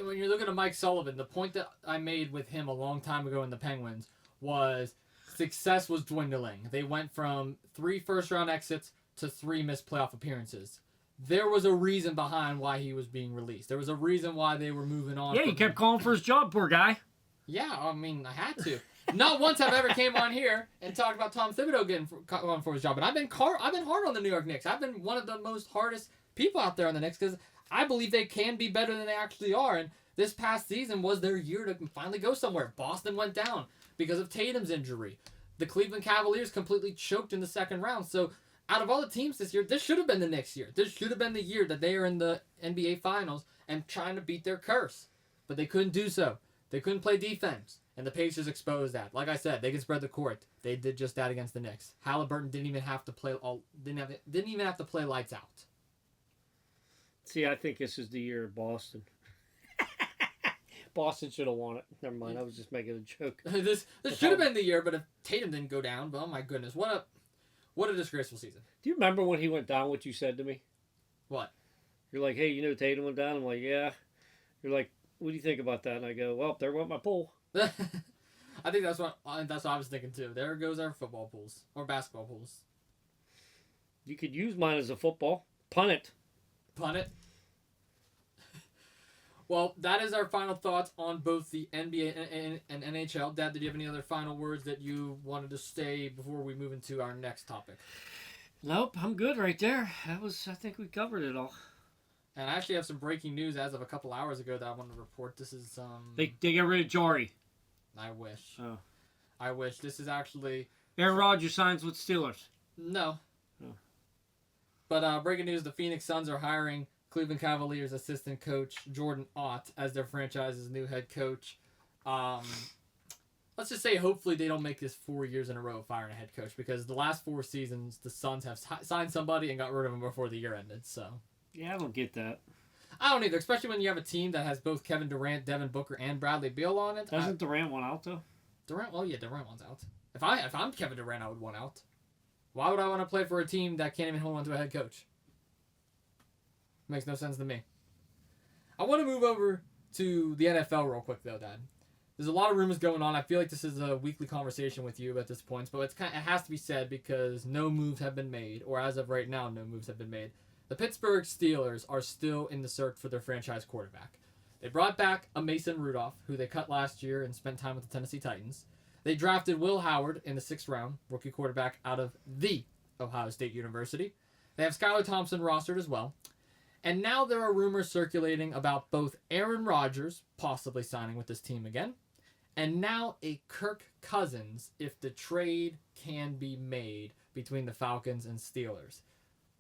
When you're looking at Mike Sullivan, the point that I made with him a long time ago in the Penguins was success was dwindling. They went from 3 first-round exits to 3 missed playoff appearances. There was a reason behind why he was being released. There was a reason why they were moving on. Yeah, he kept calling for his job, poor guy. Yeah, I mean, I had to. Not once I've ever came on here and talked about Tom Thibodeau going for his job. And I've been hard on the New York Knicks. I've been one of the most hardest people out there on the Knicks because I believe they can be better than they actually are. And this past season was their year to finally go somewhere. Boston went down because of Tatum's injury. The Cleveland Cavaliers completely choked in the second round. So out of all the teams this year, this should have been the Knicks year. This should have been the year that they are in the NBA Finals and trying to beat their curse. But they couldn't do so. They couldn't play defense. And the Pacers exposed that. Like I said, they can spread the court. They did just that against the Knicks. Halliburton didn't even have to play lights out. See, I think this is the year of Boston. Boston should have won it. Never mind, I was just making a joke. this should have been the year, but if Tatum didn't go down, but oh my goodness, what a disgraceful season. Do you remember when he went down what you said to me? What? You're like, hey, you know Tatum went down? I'm like, yeah. You're like, what do you think about that? And I go, well, there went my poll. I think that's what I was thinking too. There goes our football pools or basketball pools. You could use mine as a football. Punt it. Punt it. Well, that is our final thoughts on both the NBA and NHL. Dad, did you have any other final words that you wanted to say before we move into our next topic? Nope, I'm good right there. I think we covered it all. And I actually have some breaking news as of a couple hours ago that I wanted to report. This is They got rid of Jari. I wish. Oh. I wish. This is actually Aaron Rodgers signs with Steelers. No. Oh. But breaking news, the Phoenix Suns are hiring Cleveland Cavaliers assistant coach Jordan Ott as their franchise's new head coach. Let's just say hopefully they don't make this 4 years in a row of firing a head coach, because the last 4 seasons the Suns have signed somebody and got rid of him before the year ended. So yeah, I don't get that. I don't either, especially when you have a team that has both Kevin Durant, Devin Booker, and Bradley Beal on it. Doesn't Durant want out though? Durant wants out. If I'm Kevin Durant, I would want out. Why would I want to play for a team that can't even hold on to a head coach? Makes no sense to me. I want to move over to the NFL real quick though, Dad. There's a lot of rumors going on. I feel like this is a weekly conversation with you at this point, but it has to be said because no moves have been made, or as of right now, no moves have been made. The Pittsburgh Steelers are still in the search for their franchise quarterback. They brought back a Mason Rudolph, who they cut last year and spent time with the Tennessee Titans. They drafted Will Howard in the 6th round, rookie quarterback out of the Ohio State University. They have Skylar Thompson rostered as well. And now there are rumors circulating about both Aaron Rodgers possibly signing with this team again, and now a Kirk Cousins if the trade can be made between the Falcons and Steelers.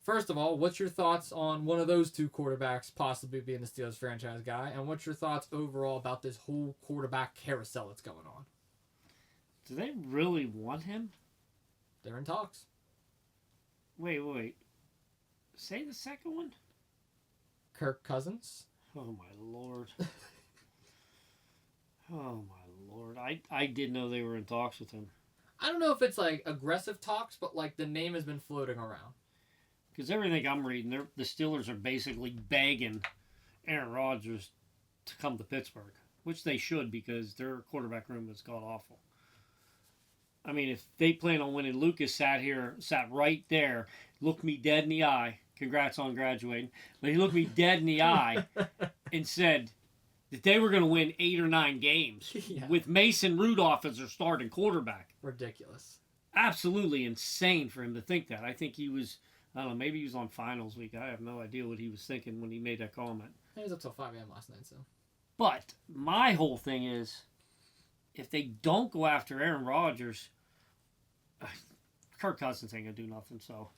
First of all, what's your thoughts on one of those two quarterbacks possibly being the Steelers franchise guy, and what's your thoughts overall about this whole quarterback carousel that's going on? Do they really want him? They're in talks. Wait. Say the second one? Kirk Cousins. Oh, my Lord. Oh, my Lord. I didn't know they were in talks with him. I don't know if it's like aggressive talks, but like the name has been floating around. Because everything I'm reading, the Steelers are basically begging Aaron Rodgers to come to Pittsburgh, which they should because their quarterback room is god-awful. I mean, if they plan on winning, Lucas sat right there, looked me dead in the eye. Congrats on graduating. But he looked me dead in the eye and said that they were going to win 8 or 9 games with Mason Rudolph as their starting quarterback. Ridiculous. Absolutely insane for him to think that. I think he was, I don't know, maybe he was on finals week. I have no idea what he was thinking when he made that comment. He was up till 5 a.m. last night, so. But my whole thing is, if they don't go after Aaron Rodgers, Kirk Cousins ain't going to do nothing, so.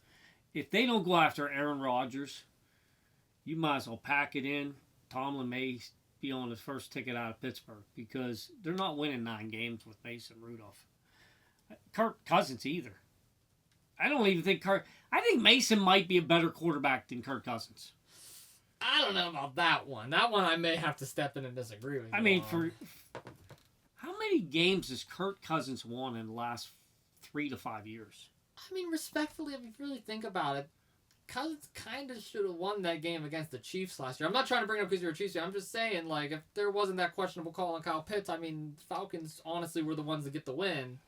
If they don't go after Aaron Rodgers, you might as well pack it in. Tomlin may be on his first ticket out of Pittsburgh because they're not winning 9 games with Mason Rudolph. Kirk Cousins either. I don't even think I think Mason might be a better quarterback than Kirk Cousins. I don't know about that one. That one I may have to step in and disagree with you. I mean, for how many games has Kirk Cousins won in the last 3 to 5 years? I mean, respectfully, if you really think about it, Cousins kind of should have won that game against the Chiefs last year. I'm not trying to bring it up because you're a Chiefs fan. I'm just saying, like, if there wasn't that questionable call on Kyle Pitts, I mean, Falcons honestly were the ones that get the win.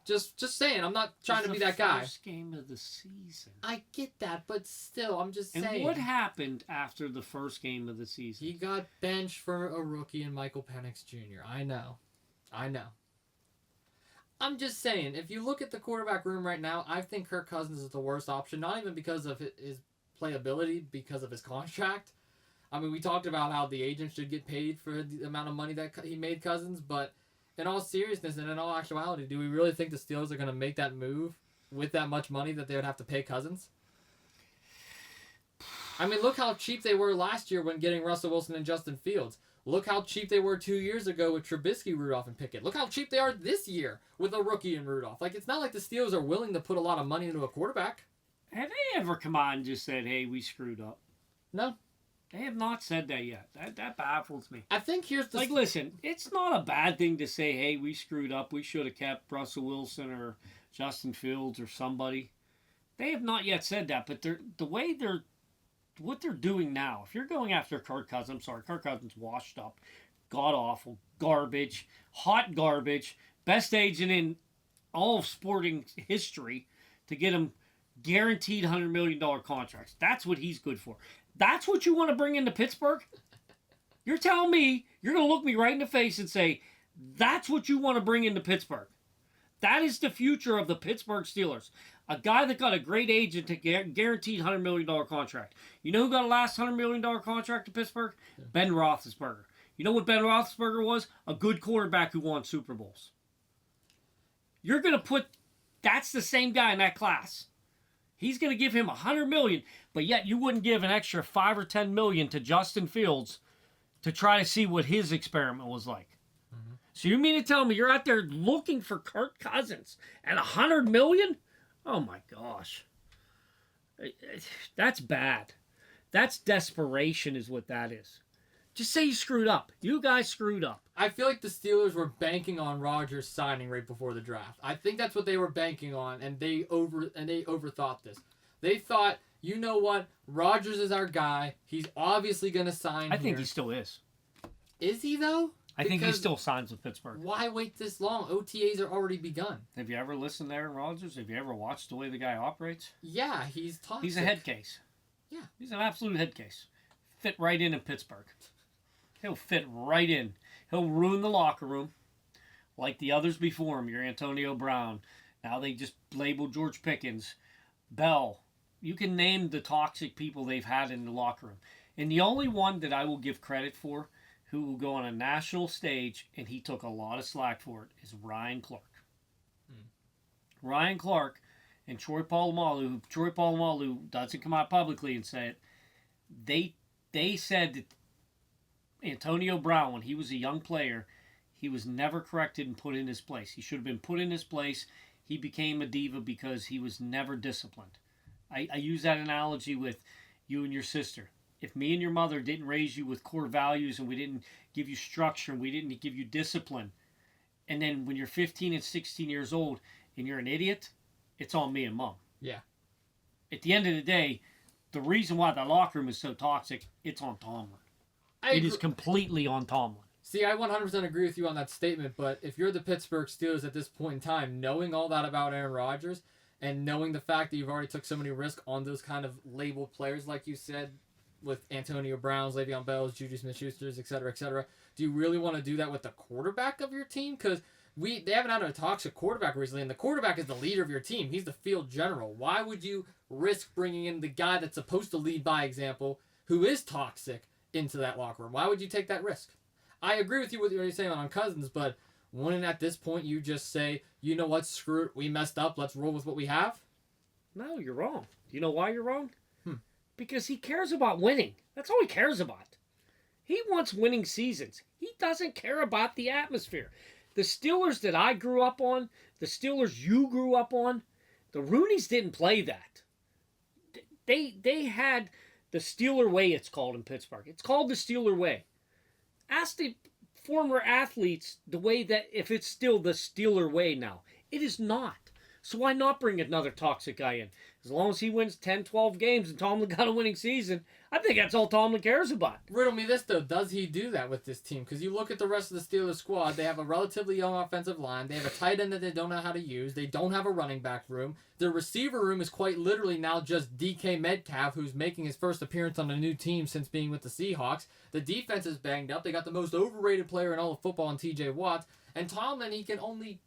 Just saying, I'm not trying to be that guy. First game of the season. I get that, but still, I'm just saying. And what happened after the first game of the season? He got benched for a rookie in Michael Penix Jr. I know. I'm just saying, if you look at the quarterback room right now, I think Kirk Cousins is the worst option, not even because of his playability, because of his contract. I mean, we talked about how the agent should get paid for the amount of money that he made Cousins, but in all seriousness and in all actuality, do we really think the Steelers are going to make that move with that much money that they would have to pay Cousins? I mean, look how cheap they were last year when getting Russell Wilson and Justin Fields. Look how cheap they were 2 years ago with Trubisky, Rudolph, and Pickett. Look how cheap they are this year with a rookie and Rudolph. Like, it's not like the Steelers are willing to put a lot of money into a quarterback. Have they ever come on and just said, hey, we screwed up? No. They have not said that yet. That baffles me. I think here's the... Like, listen, it's not a bad thing to say, hey, we screwed up. We should have kept Russell Wilson or Justin Fields or somebody. They have not yet said that, but what they're doing now, if you're going after Kirk Cousins, Kirk Cousins washed up, god-awful, garbage, hot garbage, best agent in all of sporting history to get him guaranteed $100 million contracts. That's what he's good for. That's what you want to bring into Pittsburgh? You're telling me, you're going to look me right in the face and say, that's what you want to bring into Pittsburgh. That is the future of the Pittsburgh Steelers. A guy that got a great agent to guaranteed $100 million contract. You know who got a last $100 million contract in Pittsburgh? Yeah. Ben Roethlisberger. You know what Ben Roethlisberger was? A good quarterback who won Super Bowls. You're going to put, that's the same guy in that class. He's going to give him $100 million, but yet you wouldn't give an extra $5 or $10 million to Justin Fields to try to see what his experiment was like. Mm-hmm. So you mean to tell me you're out there looking for Kirk Cousins at $100 million? Oh my gosh. That's bad. That's desperation is what that is. Just say you screwed up. You guys screwed up. I feel like the Steelers were banking on Rodgers signing right before the draft. I think that's what they were banking on, and they overthought this. They thought, you know what? Rodgers is our guy. He's obviously going to sign I think he still is. Is he, though? I think he still signs with Pittsburgh. Why wait this long? OTAs are already begun. Have you ever listened to Aaron Rodgers? Have you ever watched the way the guy operates? Yeah, he's toxic. He's a head case. Yeah. He's an absolute head case. Fit right in Pittsburgh. He'll fit right in. He'll ruin the locker room like the others before him. Your Antonio Brown. Now they just labeled George Pickens. Bell. You can name the toxic people they've had in the locker room. And the only one that I will give credit for who will go on a national stage, and he took a lot of slack for it, is Ryan Clark. Ryan Clark and Troy Polamalu doesn't come out publicly and say it. They said that Antonio Brown, when he was a young player, he was never corrected and put in his place. He should have been put in his place. He became a diva because he was never disciplined. I use that analogy with you and your sister. If me and your mother didn't raise you with core values and we didn't give you structure and we didn't give you discipline, and then when you're 15 and 16 years old and you're an idiot, it's on me and mom. Yeah. At the end of the day, the reason why the locker room is so toxic, it's on Tomlin. It is completely on Tomlin. See, I 100% agree with you on that statement, but if you're the Pittsburgh Steelers at this point in time, knowing all that about Aaron Rodgers and knowing the fact that you've already took so many risks on those kind of labeled players, like you said, with Antonio Browns, Le'Veon Bells, Juju Smith-Schusters, et cetera, do you really want to do that with the quarterback of your team? Because they haven't had a toxic quarterback recently, and the quarterback is the leader of your team. He's the field general. Why would you risk bringing in the guy that's supposed to lead by example, who is toxic, into that locker room? Why would you take that risk? I agree with you with what you're saying on Cousins, but wouldn't at this point you just say, you know what, screw it, we messed up, let's roll with what we have? No, you're wrong. Do you know why you're wrong? Because he cares about winning. That's all he cares about. He wants winning seasons. He doesn't care about the atmosphere. The Steelers that I grew up on, the Steelers you grew up on, the Rooneys didn't play that. They had the Steeler way, it's called in Pittsburgh. It's called the Steeler way. Ask the former athletes the way that, if it's still the Steeler way now. It is not. So why not bring another toxic guy in? As long as he wins 10, 12 games and Tomlin got a winning season, I think that's all Tomlin cares about. Riddle me this, though. Does he do that with this team? Because you look at the rest of the Steelers squad, they have a relatively young offensive line. They have a tight end that they don't know how to use. They don't have a running back room. Their receiver room is quite literally now just DK Metcalf, who's making his first appearance on a new team since being with the Seahawks. The defense is banged up. They got the most overrated player in all of football in TJ Watt. And Tomlin, he can only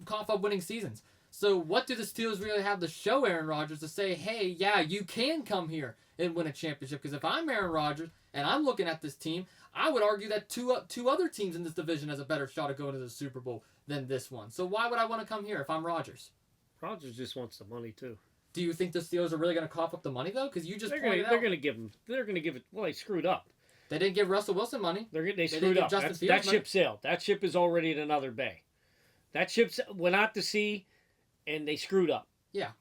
cough up winning seasons. So what do the Steelers really have to show Aaron Rodgers to say, hey, yeah, you can come here and win a championship? Because if I'm Aaron Rodgers and I'm looking at this team, I would argue that two other teams in this division has a better shot at going to the Super Bowl than this one. So why would I want to come here if I'm Rodgers? Rodgers just wants the money, too. Do you think the Steelers are really going to cough up the money, though? Because you just they're going to give him. They're going to give it. Well, they screwed up. They didn't give Russell Wilson money. They screwed up. That ship sailed. That ship is already in another bay. That ship went out to sea. And they screwed up. Yeah.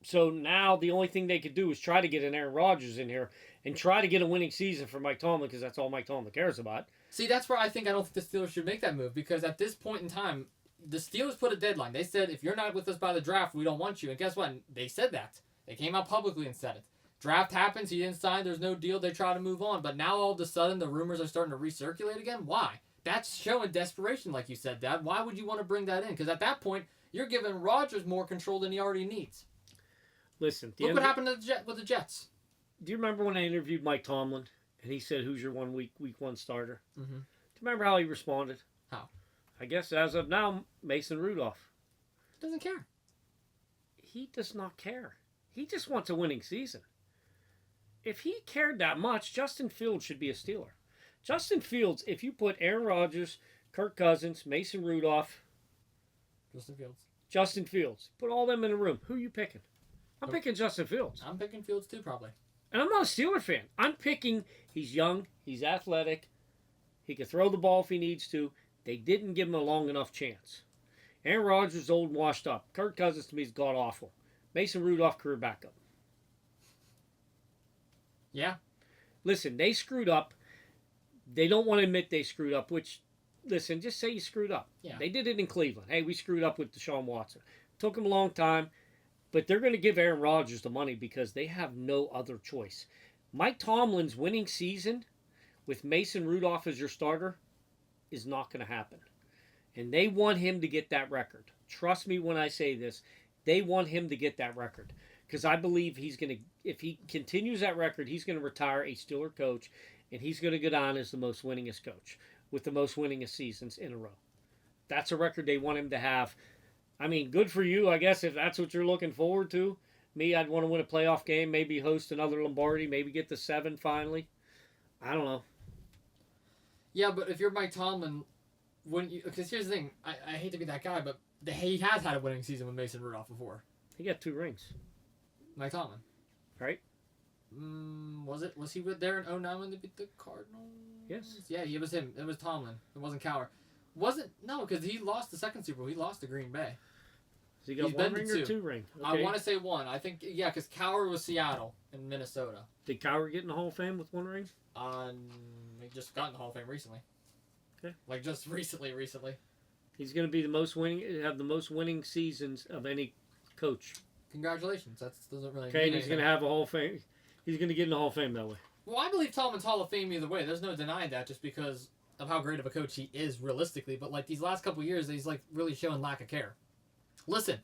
So now the only thing they could do is try to get an Aaron Rodgers in here and try to get a winning season for Mike Tomlin, because that's all Mike Tomlin cares about. See, that's where I don't think the Steelers should make that move, because at this point in time, the Steelers put a deadline. They said, if you're not with us by the draft, we don't want you. And guess what? They said that. They came out publicly and said it. Draft happens. He didn't sign. There's no deal. They try to move on. But now all of a sudden, the rumors are starting to recirculate again. Why? that's showing desperation, like you said, Dad. Why would you want to bring that in? Because at that point, you're giving Rodgers more control than he already needs. Listen, Look what happened with the Jets. Do you remember when I interviewed Mike Tomlin and he said, "Who's your week one starter?" Mm-hmm. Do you remember how he responded? How? I guess as of now, Mason Rudolph. Doesn't care. He does not care. He just wants a winning season. If he cared that much, Justin Fields should be a Steeler. Justin Fields, if you put Aaron Rodgers, Kirk Cousins, Mason Rudolph, Justin Fields, put all them in a room, who are you picking? I'm picking Justin Fields. I'm picking Fields too, probably. And I'm not a Steeler fan. I'm picking, he's young, he's athletic, he can throw the ball if he needs to. They didn't give him a long enough chance. Aaron Rodgers, old and washed up. Kirk Cousins, to me, is god-awful. Mason Rudolph, career backup. Yeah. Listen, they screwed up. They don't want to admit they screwed up, which, listen, just say you screwed up. Yeah. They did it in Cleveland. Hey, we screwed up with Deshaun Watson. Took them a long time, but they're going to give Aaron Rodgers the money because they have no other choice. Mike Tomlin's winning season with Mason Rudolph as your starter is not going to happen. And they want him to get that record. Trust me when I say this. They want him to get that record. Because I believe he's going to, if he continues that record, he's going to retire a Steeler coach. And he's going to go down as the most winningest coach with the most winningest seasons in a row. That's a record they want him to have. I mean, good for you, I guess, if that's what you're looking forward to. Me, I'd want to win a playoff game, maybe host another Lombardi, maybe get to 7 finally. I don't know. Yeah, but if you're Mike Tomlin, wouldn't you? Because here's the thing. I hate to be that guy, but he has had a winning season with Mason Rudolph before. He got 2 rings. Mike Tomlin. Right? Was he there in 2009 when they beat the Cardinals? Yes. Yeah, it was him. It was Tomlin. It wasn't Cowher. No, because he lost the second Super Bowl. He lost to Green Bay. So he got He's 1 ring or 2 ring? Okay. I want to say 1. I think, yeah, because Cowher was Seattle and Minnesota. Did Cowher get in the Hall of Fame with 1 ring? He just got in the Hall of Fame recently. Okay. Like just recently. He's going to be have the most winning seasons of any coach. Congratulations. That doesn't really. Okay, and he's going to have a Hall of Fame. He's going to get in the Hall of Fame that way. Well, I believe Tomlin's Hall of Fame either way. There's no denying that, just because of how great of a coach he is realistically. But like these last couple of years, he's like really showing lack of care. Listen,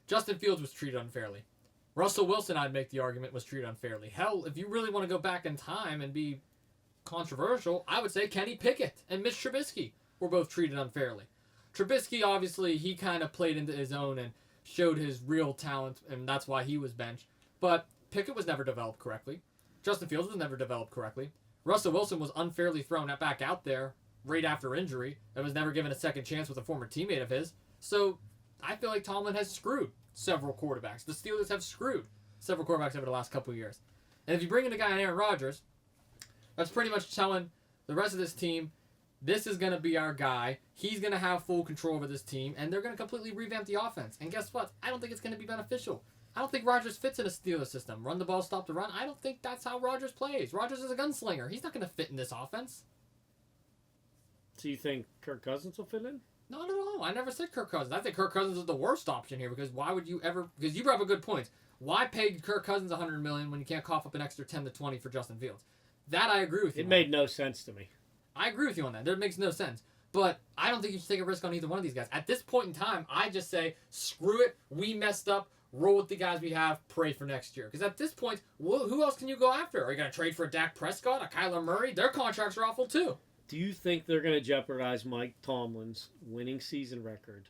Justin Fields was treated unfairly. Russell Wilson, I'd make the argument, was treated unfairly. Hell, if you really want to go back in time and be controversial, I would say Kenny Pickett and Mitch Trubisky were both treated unfairly. Trubisky, obviously, he kind of played into his own and showed his real talent, and that's why he was benched. But Pickett was never developed correctly. Justin Fields was never developed correctly. Russell Wilson was unfairly thrown back out there right after injury and was never given a second chance with a former teammate of his. So I feel like Tomlin has screwed several quarterbacks. The Steelers have screwed several quarterbacks over the last couple of years. And if you bring in a guy like Aaron Rodgers, that's pretty much telling the rest of this team, this is going to be our guy. He's going to have full control over this team, and they're going to completely revamp the offense. And guess what? I don't think it's going to be beneficial. I don't think Rodgers fits in a Steelers system. Run the ball, stop the run. I don't think that's how Rodgers plays. Rodgers is a gunslinger. He's not going to fit in this offense. So you think Kirk Cousins will fit in? Not at all. I never said Kirk Cousins. I think Kirk Cousins is the worst option here because why would you ever... Because you brought up a good point. Why pay Kirk Cousins $100 million when you can't cough up an extra 10 to 20 for Justin Fields? That I agree with you It on. made no sense to me. I agree with you on that. That makes no sense. But I don't think you should take a risk on either one of these guys. At this point in time, I just say, screw it. We messed up. Roll with the guys we have. Pray for next year. Because at this point, who else can you go after? Are you going to trade for a Dak Prescott, a Kyler Murray? Their contracts are awful too. Do you think they're going to jeopardize Mike Tomlin's winning season record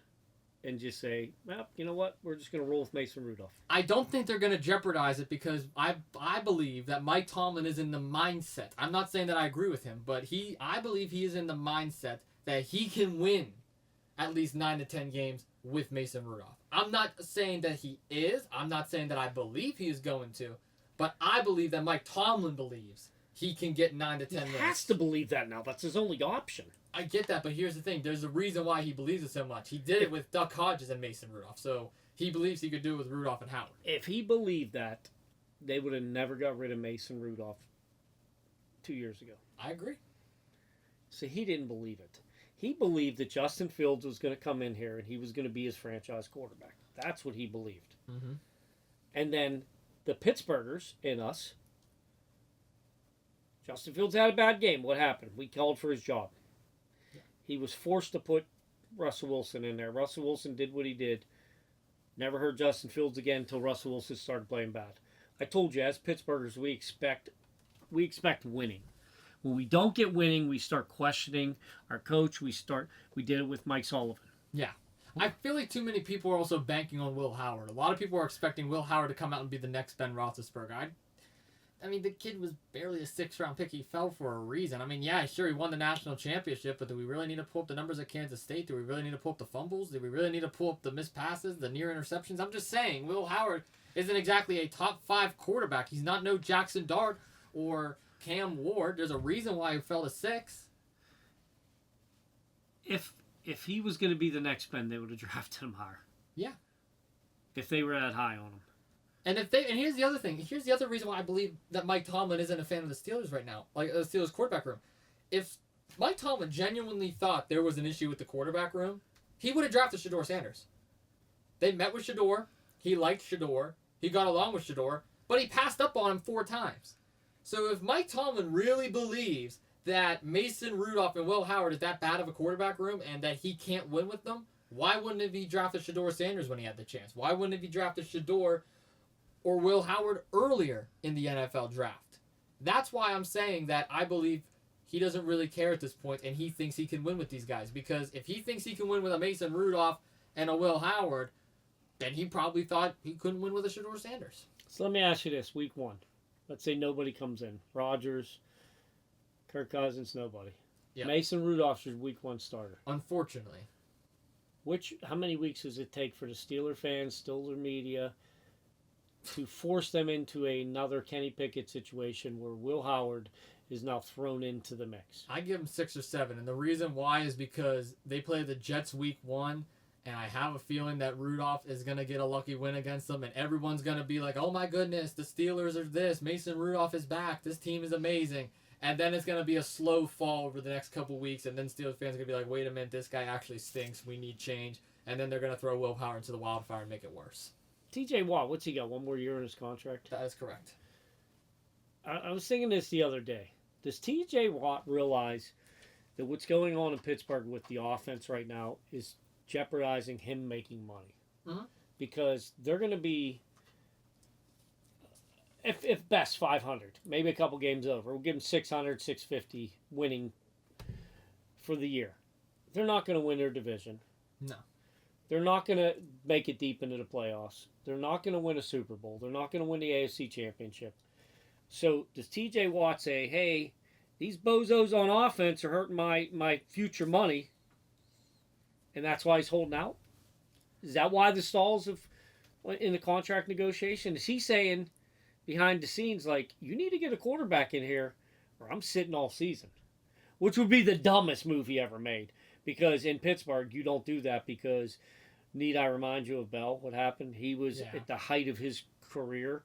and just say, well, you know what? We're just going to roll with Mason Rudolph? I don't think they're going to jeopardize it because I believe that Mike Tomlin is in the mindset. I'm not saying that I agree with him, but I believe he is in the mindset that he can win at least 9 to 10 games with Mason Rudolph. I'm not saying that he is. I'm not saying that I believe he is going to. But I believe that Mike Tomlin believes he can get 9 to 10 wins. He has to believe that now. That's his only option. I get that, but here's the thing. There's a reason why he believes it so much. He did it with Duck Hodges and Mason Rudolph. So he believes he could do it with Rudolph and Howard. If he believed that, they would have never got rid of Mason Rudolph 2 years ago. I agree. So he didn't believe it. He believed that Justin Fields was going to come in here and he was going to be his franchise quarterback. That's what he believed. Mm-hmm. And then the Pittsburghers and us, Justin Fields had a bad game. What happened? We called for his job. Yeah. He was forced to put Russell Wilson in there. Russell Wilson did what he did. Never heard Justin Fields again until Russell Wilson started playing bad. I told you, as Pittsburghers, we expect winning. When we don't get winning, we start questioning our coach. We did it with Mike Sullivan. Yeah. I feel like too many people are also banking on Will Howard. A lot of people are expecting Will Howard to come out and be the next Ben Roethlisberger. I mean, the kid was barely a 6th-round pick. He fell for a reason. I mean, yeah, sure, he won the national championship, but do we really need to pull up the numbers at Kansas State? Do we really need to pull up the fumbles? Do we really need to pull up the missed passes, the near interceptions? I'm just saying, Will Howard isn't exactly a top 5 quarterback. He's not no Jackson Dart or Cam Ward. There's a reason why he fell to 6. If he was going to be the next Ben, they would have drafted him higher. Yeah. If they were that high on him. And here's the other thing. Here's the other reason why I believe that Mike Tomlin isn't a fan of the Steelers right now, like the Steelers quarterback room. If Mike Tomlin genuinely thought there was an issue with the quarterback room, he would have drafted Shedeur Sanders. They met with Shedeur. He liked Shedeur. He got along with Shedeur, but he passed up on him 4 times. So if Mike Tomlin really believes that Mason Rudolph and Will Howard is that bad of a quarterback room and that he can't win with them, why wouldn't have he drafted Shedeur Sanders when he had the chance? Why wouldn't have he drafted Shedeur or Will Howard earlier in the NFL draft? That's why I'm saying that I believe he doesn't really care at this point and he thinks he can win with these guys. Because if he thinks he can win with a Mason Rudolph and a Will Howard, then he probably thought he couldn't win with a Shedeur Sanders. So let me ask you this, week 1. Let's say nobody comes in. Rodgers, Kirk Cousins, nobody. Yep. Mason Rudolph's your week 1 starter. Unfortunately. How many weeks does it take for the Steeler fans, Steeler media, to force them into another Kenny Pickett situation where Will Howard is now thrown into the mix? I give him 6 or 7, and the reason why is because they play the Jets week 1, and I have a feeling that Rudolph is going to get a lucky win against them, and everyone's going to be like, oh my goodness, the Steelers are this, Mason Rudolph is back, this team is amazing. And then it's going to be a slow fall over the next couple weeks, and then Steelers fans are going to be like, wait a minute, this guy actually stinks, we need change. And then they're going to throw Will Howard into the wildfire and make it worse. TJ Watt, what's he got? 1 more year in his contract? That is correct. I was thinking this the other day. Does TJ Watt realize that what's going on in Pittsburgh with the offense right now is jeopardizing him making money? Mm-hmm. Because they're going to be, if best, 500. Maybe a couple games over. We'll give them 600, 650 winning for the year. They're not going to win their division. No. They're not going to make it deep into the playoffs. They're not going to win a Super Bowl. They're not going to win the AFC Championship. So does TJ Watt say, hey, these bozos on offense are hurting my future money, and that's why he's holding out? Is that why the stalls in the contract negotiation? Is he saying behind the scenes, like, you need to get a quarterback in here or I'm sitting all season? Which would be the dumbest move he ever made. Because in Pittsburgh, you don't do that because, need I remind you of Bell, what happened? He was at the height of his career,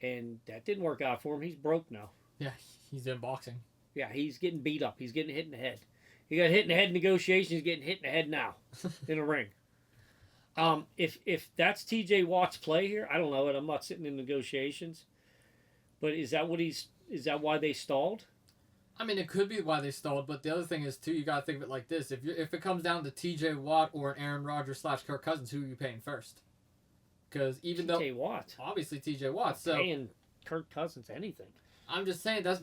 and that didn't work out for him. He's broke now. Yeah, he's in boxing. Yeah, he's getting beat up. He's getting hit in the head. He got hit in the head in negotiations. He's getting hit in the head now in a ring. If that's TJ Watt's play here, I don't know it. I'm not sitting in negotiations. But is that why they stalled? I mean, it could be why they stalled, but the other thing is, too, you got to think of it like this. If it comes down to TJ Watt or Aaron Rodgers / Kirk Cousins, who are you paying first? Because TJ Watt. Obviously TJ Watt. So paying Kirk Cousins anything. I'm just saying that's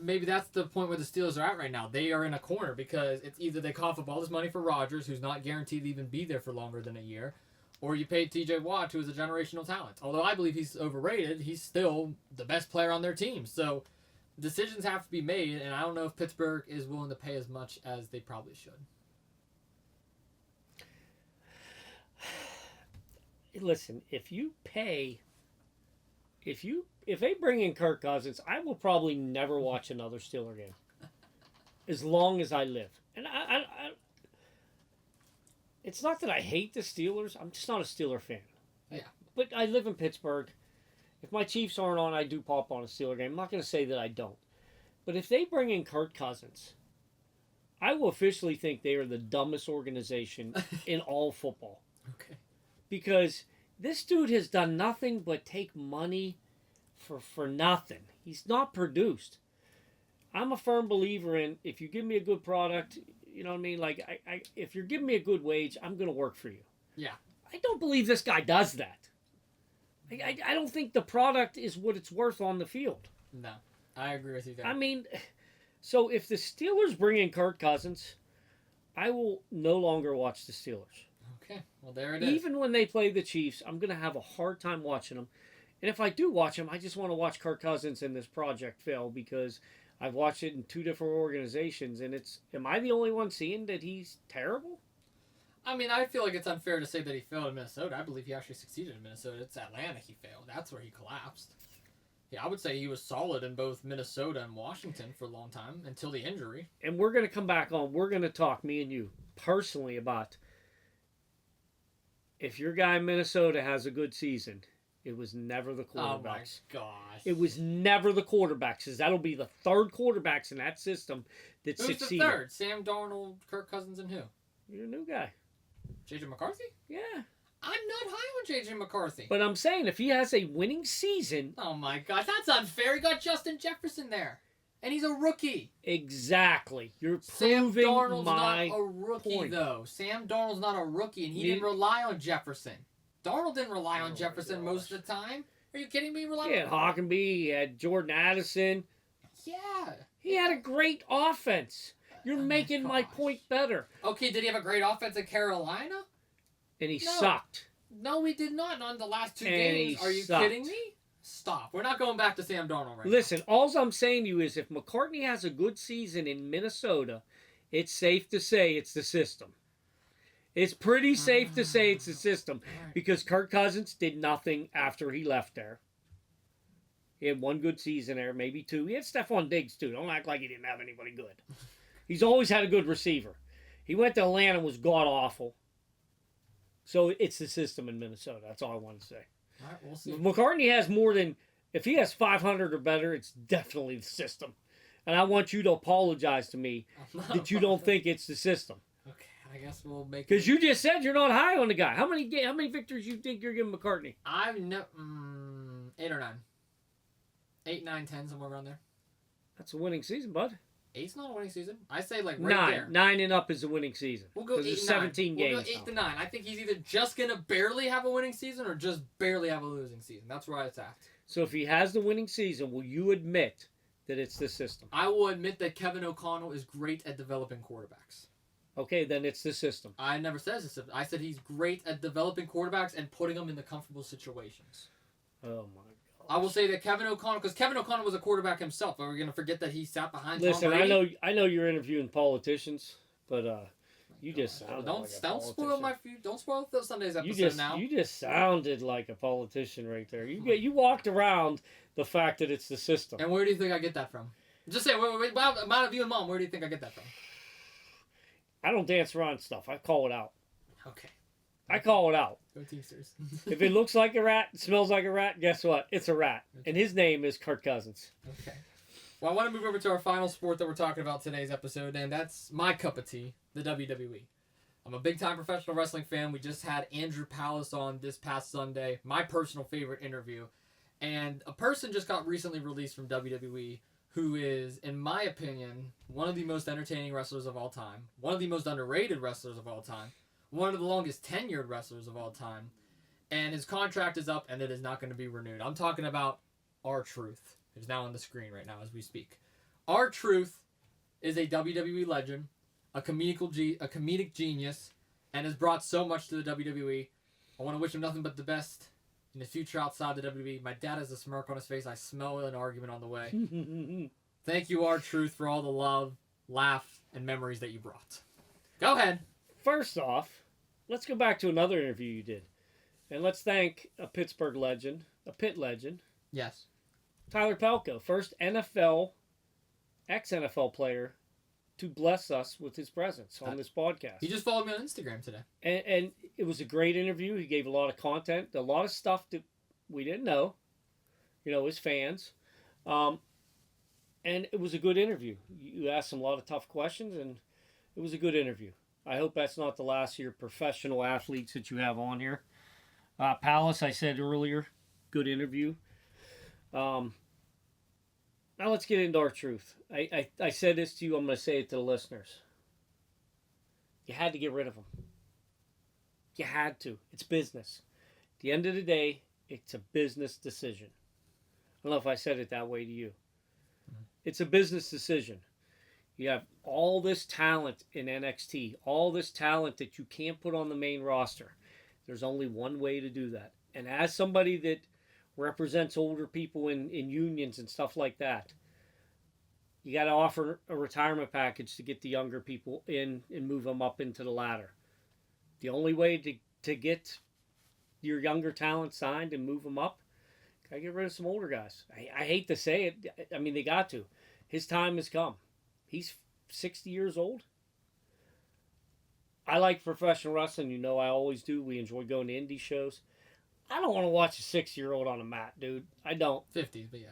the point where the Steelers are at right now. They are in a corner because it's either they cough up all this money for Rodgers, who's not guaranteed to even be there for longer than a year, or you pay TJ Watt, who is a generational talent. Although I believe he's overrated, he's still the best player on their team. So decisions have to be made, and I don't know if Pittsburgh is willing to pay as much as they probably should. Listen, if they bring in Kirk Cousins, I will probably never watch another Steeler game as long as I live. And I it's not that I hate the Steelers. I'm just not a Steeler fan. Yeah. But I live in Pittsburgh. If my Chiefs aren't on, I do pop on a Steeler game. I'm not going to say that I don't. But if they bring in Kirk Cousins, I will officially think they are the dumbest organization in all football. Okay. Because this dude has done nothing but take money for nothing. He's not produced. I'm a firm believer in, if you give me a good product, You know what I mean? Like, if you're giving me a good wage, I'm going to work for you. Yeah. I don't believe this guy does that. I don't think the product is what it's worth on the field. No, I agree with you there. I mean, so if the Steelers bring in Kirk Cousins, I will no longer watch the Steelers. Okay, well, there it is. Even when they play the Chiefs, I'm going to have a hard time watching them. And if I do watch them, I just want to watch Kirk Cousins and this project fail because I've watched it in 2 different organizations. And am I the only one seeing that he's terrible? I mean, I feel like it's unfair to say that he failed in Minnesota. I believe he actually succeeded in Minnesota. It's Atlanta he failed. That's where he collapsed. Yeah, I would say he was solid in both Minnesota and Washington for a long time until the injury. And we're going to come back on. We're going to talk, me and you, personally about if your guy in Minnesota has a good season, it was never the quarterbacks. Oh, my gosh. It was never the quarterbacks, because that'll be the third quarterbacks in that system that Who's succeeded. the third? Sam Darnold, Kirk Cousins, and who? You're a new guy. J.J. McCarthy? Yeah. I'm not high on J.J. McCarthy. But I'm saying if he has a winning season... Oh, my gosh. That's unfair. He got Justin Jefferson there. And he's a rookie. Exactly. You're Sam proving Darnold's my not a rookie, point. though. Sam Darnold's not a rookie, and he didn't rely on Jefferson. Darnold didn't rely on Jefferson most of the time. Are you kidding me? He had Hockenby. He had Jordan Addison. Yeah. He had a great offense. You're making my point better. Okay, did he have a great offense in Carolina? And he sucked. No, he did not. Not in the last 2 And games. he Are you sucked. kidding me? Stop. We're not going back to Sam Darnold right Listen, all I'm saying to you is if McCartney has a good season in Minnesota, it's safe to say it's the system. It's pretty safe to say it's the system because Kirk Cousins did nothing after he left there. He had 1 good season there, maybe 2. He had Stephon Diggs, too. Don't act like he didn't have anybody good. He's always had a good receiver. He went to Atlanta and was god-awful. So it's the system in Minnesota. That's all I want to say. All right, we'll see. If McCartney has more than... If he has 500 or better, it's definitely the system. And I want you to apologize to me that you don't think it's the system. Okay, I guess we'll make it. Because you just said you're not high on the guy. How many victories you think you're giving McCartney? 8 or 9. 8, 9, 10, somewhere around there. That's a winning season, bud. 8's not a winning season. I say right 9. there. 9 and up is a winning season. We'll go 8 there's and 17 9. games. We'll go 8 to 9. I think he's either just gonna barely have a winning season or just barely have a losing season. That's where it's at. So if he has the winning season, will you admit that it's the system? I will admit that Kevin O'Connell is great at developing quarterbacks. Okay, then it's the system. I never said it's the system. I said he's great at developing quarterbacks and putting them in the comfortable situations. Oh my God. I will say that Kevin O'Connell, because Kevin O'Connell was a quarterback himself. Are we going to forget that he sat behind Tom Brady? Listen, I know you're interviewing politicians, but you just sounded don't like a don't spoil politician. don't spoil Sunday's episode now. You just sounded like a politician right there. You walked around the fact that it's the system. And where do you think I get that from? Just say, wait, amount of you and Mom, where do you think I get that from? I don't dance around stuff. I call it out. Okay. I call it out. Go Teamsters. If it looks like a rat, smells like a rat, guess what? It's a rat. And his name is Kirk Cousins. Okay. Well, I want to move over to our final sport that we're talking about today's episode, and that's my cup of tea, the WWE. I'm a big-time professional wrestling fan. We just had Andrew Palace on this past Sunday, my personal favorite interview. And a person just got recently released from WWE who is, in my opinion, one of the most entertaining wrestlers of all time, one of the most underrated wrestlers of all time, one of the longest tenured wrestlers of all time, and his contract is up and it is not going to be renewed. I'm talking about R-Truth. It's now on the screen right now as we speak. R-Truth is a WWE legend, a comedic genius, and has brought so much to the WWE. I want to wish him nothing but the best in the future outside the WWE. My dad has a smirk on his face. I smell an argument on the way. Thank you, R-Truth, for all the love, laugh, and memories that you brought. Go ahead. First off, let's go back to another interview you did. And let's thank a Pittsburgh legend, a Pitt legend. Yes. Tyler Pelko, first ex-NFL player to bless us with his presence on this podcast. He just followed me on Instagram today. And it was a great interview. He gave a lot of content, a lot of stuff that we didn't know, as fans. And it was a good interview. You asked him a lot of tough questions, and it was a good interview. I hope that's not the last of your professional athletes that you have on here. Palace, I said earlier, good interview. Now let's get into R-Truth. I said this to you. I'm going to say it to the listeners. You had to get rid of him. You had to. It's business. At the end of the day, it's a business decision. I don't know if I said it that way to you. Mm-hmm. It's a business decision. You have all this talent in NXT, all this talent that you can't put on the main roster. There's only one way to do that. And as somebody that represents older people in unions and stuff like that, you got to offer a retirement package to get the younger people in and move them up into the ladder. The only way to get your younger talent signed and move them up, got to get rid of some older guys. I hate to say it. I mean, they got to. His time has come. He's 60 years old. I like professional wrestling. You know I always do. We enjoy going to indie shows. I don't want to watch a 6-year-old on a mat, dude. I don't. 50s, but yeah.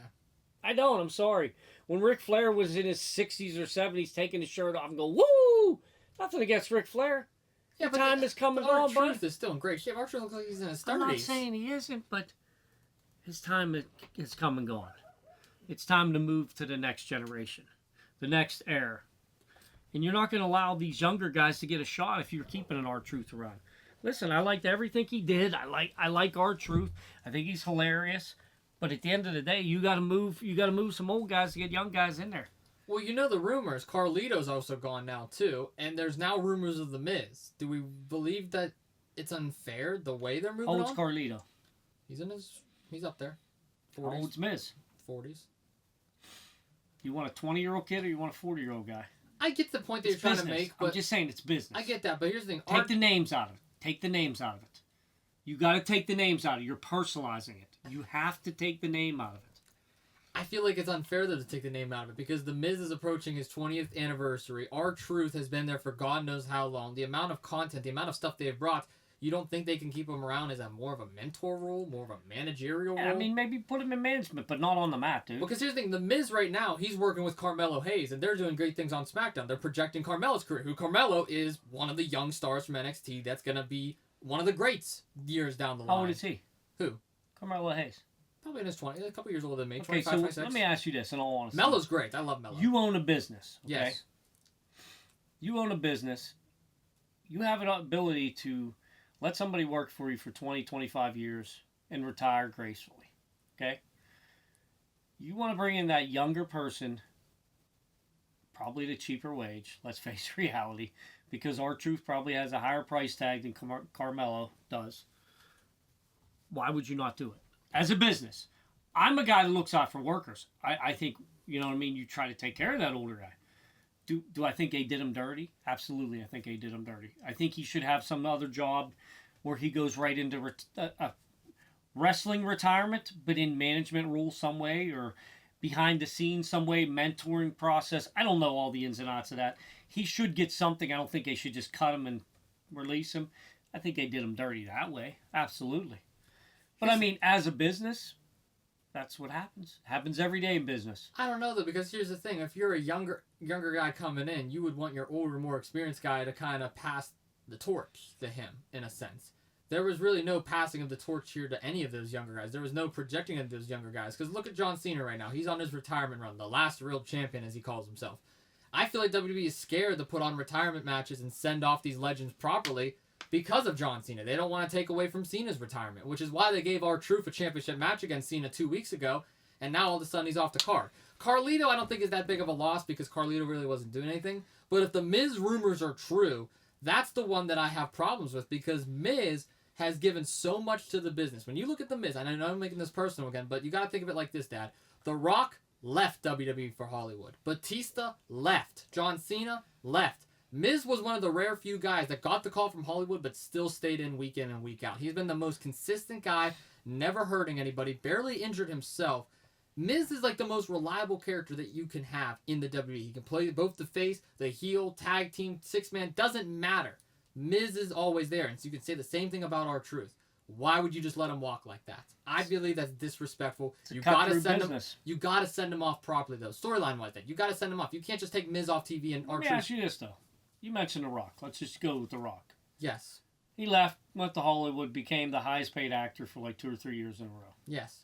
I don't. I'm sorry. When Ric Flair was in his 60s or 70s taking his shirt off and go, woo! Nothing against Ric Flair. Yeah, the time has come and gone, bud. R-Truth is still in great shape. R-Truth looks like he's in his 30s. I'm not saying he isn't, but his time has come and gone. It's time to move to the next generation, the next era. And you're not going to allow these younger guys to get a shot if you're keeping an R-Truth around. Listen, I liked everything he did. I like R-Truth. I think he's hilarious. But at the end of the day, you got to move some old guys to get young guys in there. Well, you know the rumors. Carlito's also gone now too, and there's now rumors of the Miz. Do we believe that it's unfair the way they're moving on? How old's Carlito? He's up there. 40s. How old's Miz? 40s. You want a 20-year-old kid or you want a 40-year-old guy? I get the point that you're trying to make, but I'm just saying it's business. I get that, but here's the thing. Take the names out of it. Take the names out of it. You got to take the names out of it. You're personalizing it. You have to take the name out of it. I feel like it's unfair though to take the name out of it because The Miz is approaching his 20th anniversary. R-Truth has been there for God knows how long. The amount of content, the amount of stuff they've brought, you don't think they can keep him around as more of a mentor role, more of a managerial role? I mean, maybe put him in management, but not on the mat, dude. Because here's the thing. The Miz right now, he's working with Carmelo Hayes, and they're doing great things on SmackDown. They're projecting Carmelo's career, who Carmelo is one of the young stars from NXT that's going to be one of the greats years down the line. How old is he? Who? Carmelo Hayes. Probably in his 20s, a couple years older than me. Okay, 25, so 26. let me ask you this, in all honesty. Melo's great. I love Melo. You own a business, okay? Yes. You own a business. You have an ability to let somebody work for you for 20, 25 years and retire gracefully, okay? You want to bring in that younger person, probably at a cheaper wage, let's face reality, because R-Truth probably has a higher price tag than Carmelo does. Why would you not do it? As a business, I'm a guy that looks out for workers. I think, you know what I mean, you try to take care of that older guy. Do I think they did him dirty? Absolutely, I think they did him dirty. I think he should have some other job where he goes right into a wrestling retirement, but in management role some way, or behind the scenes some way, mentoring process. I don't know all the ins and outs of that. He should get something. I don't think they should just cut him and release him. I think they did him dirty that way. Absolutely. But I mean, as a business, that's what happens. Happens every day in business. I don't know though, because here's the thing: if you're a younger guy coming in, you would want your older, more experienced guy to kind of pass the torch to him, in a sense. There was really no passing of the torch here to any of those younger guys. There was no projecting of those younger guys. Because look at John Cena right now; he's on his retirement run, the last real champion, as he calls himself. I feel like WWE is scared to put on retirement matches and send off these legends properly because of John Cena. They don't want to take away from Cena's retirement, which is why they gave R-Truth a championship match against Cena 2 weeks ago, and now all of a sudden he's off the card. Carlito, I don't think is that big of a loss because Carlito really wasn't doing anything. But if the Miz rumors are true, that's the one that I have problems with because Miz has given so much to the business. When you look at the Miz, and I know I'm making this personal again, but you got to think of it like this, Dad. The Rock left WWE for Hollywood. Batista left. John Cena left. Miz was one of the rare few guys that got the call from Hollywood but still stayed in and week out. He's been the most consistent guy, never hurting anybody, barely injured himself. Miz is like the most reliable character that you can have in the WWE. He can play both the face, the heel, tag team, six-man, doesn't matter. Miz is always there, and so you can say the same thing about R-Truth. Why would you just let him walk like that? I believe that's disrespectful. You gotta send him. You gotta send him off properly though. Storyline wise, that you gotta send him off. You can't just take Miz off TV and R-Truth. Let me ask you this though. You mentioned The Rock. Let's just go with The Rock. Yes. He left, went to Hollywood, became the highest paid actor for like 2 or 3 years in a row. Yes.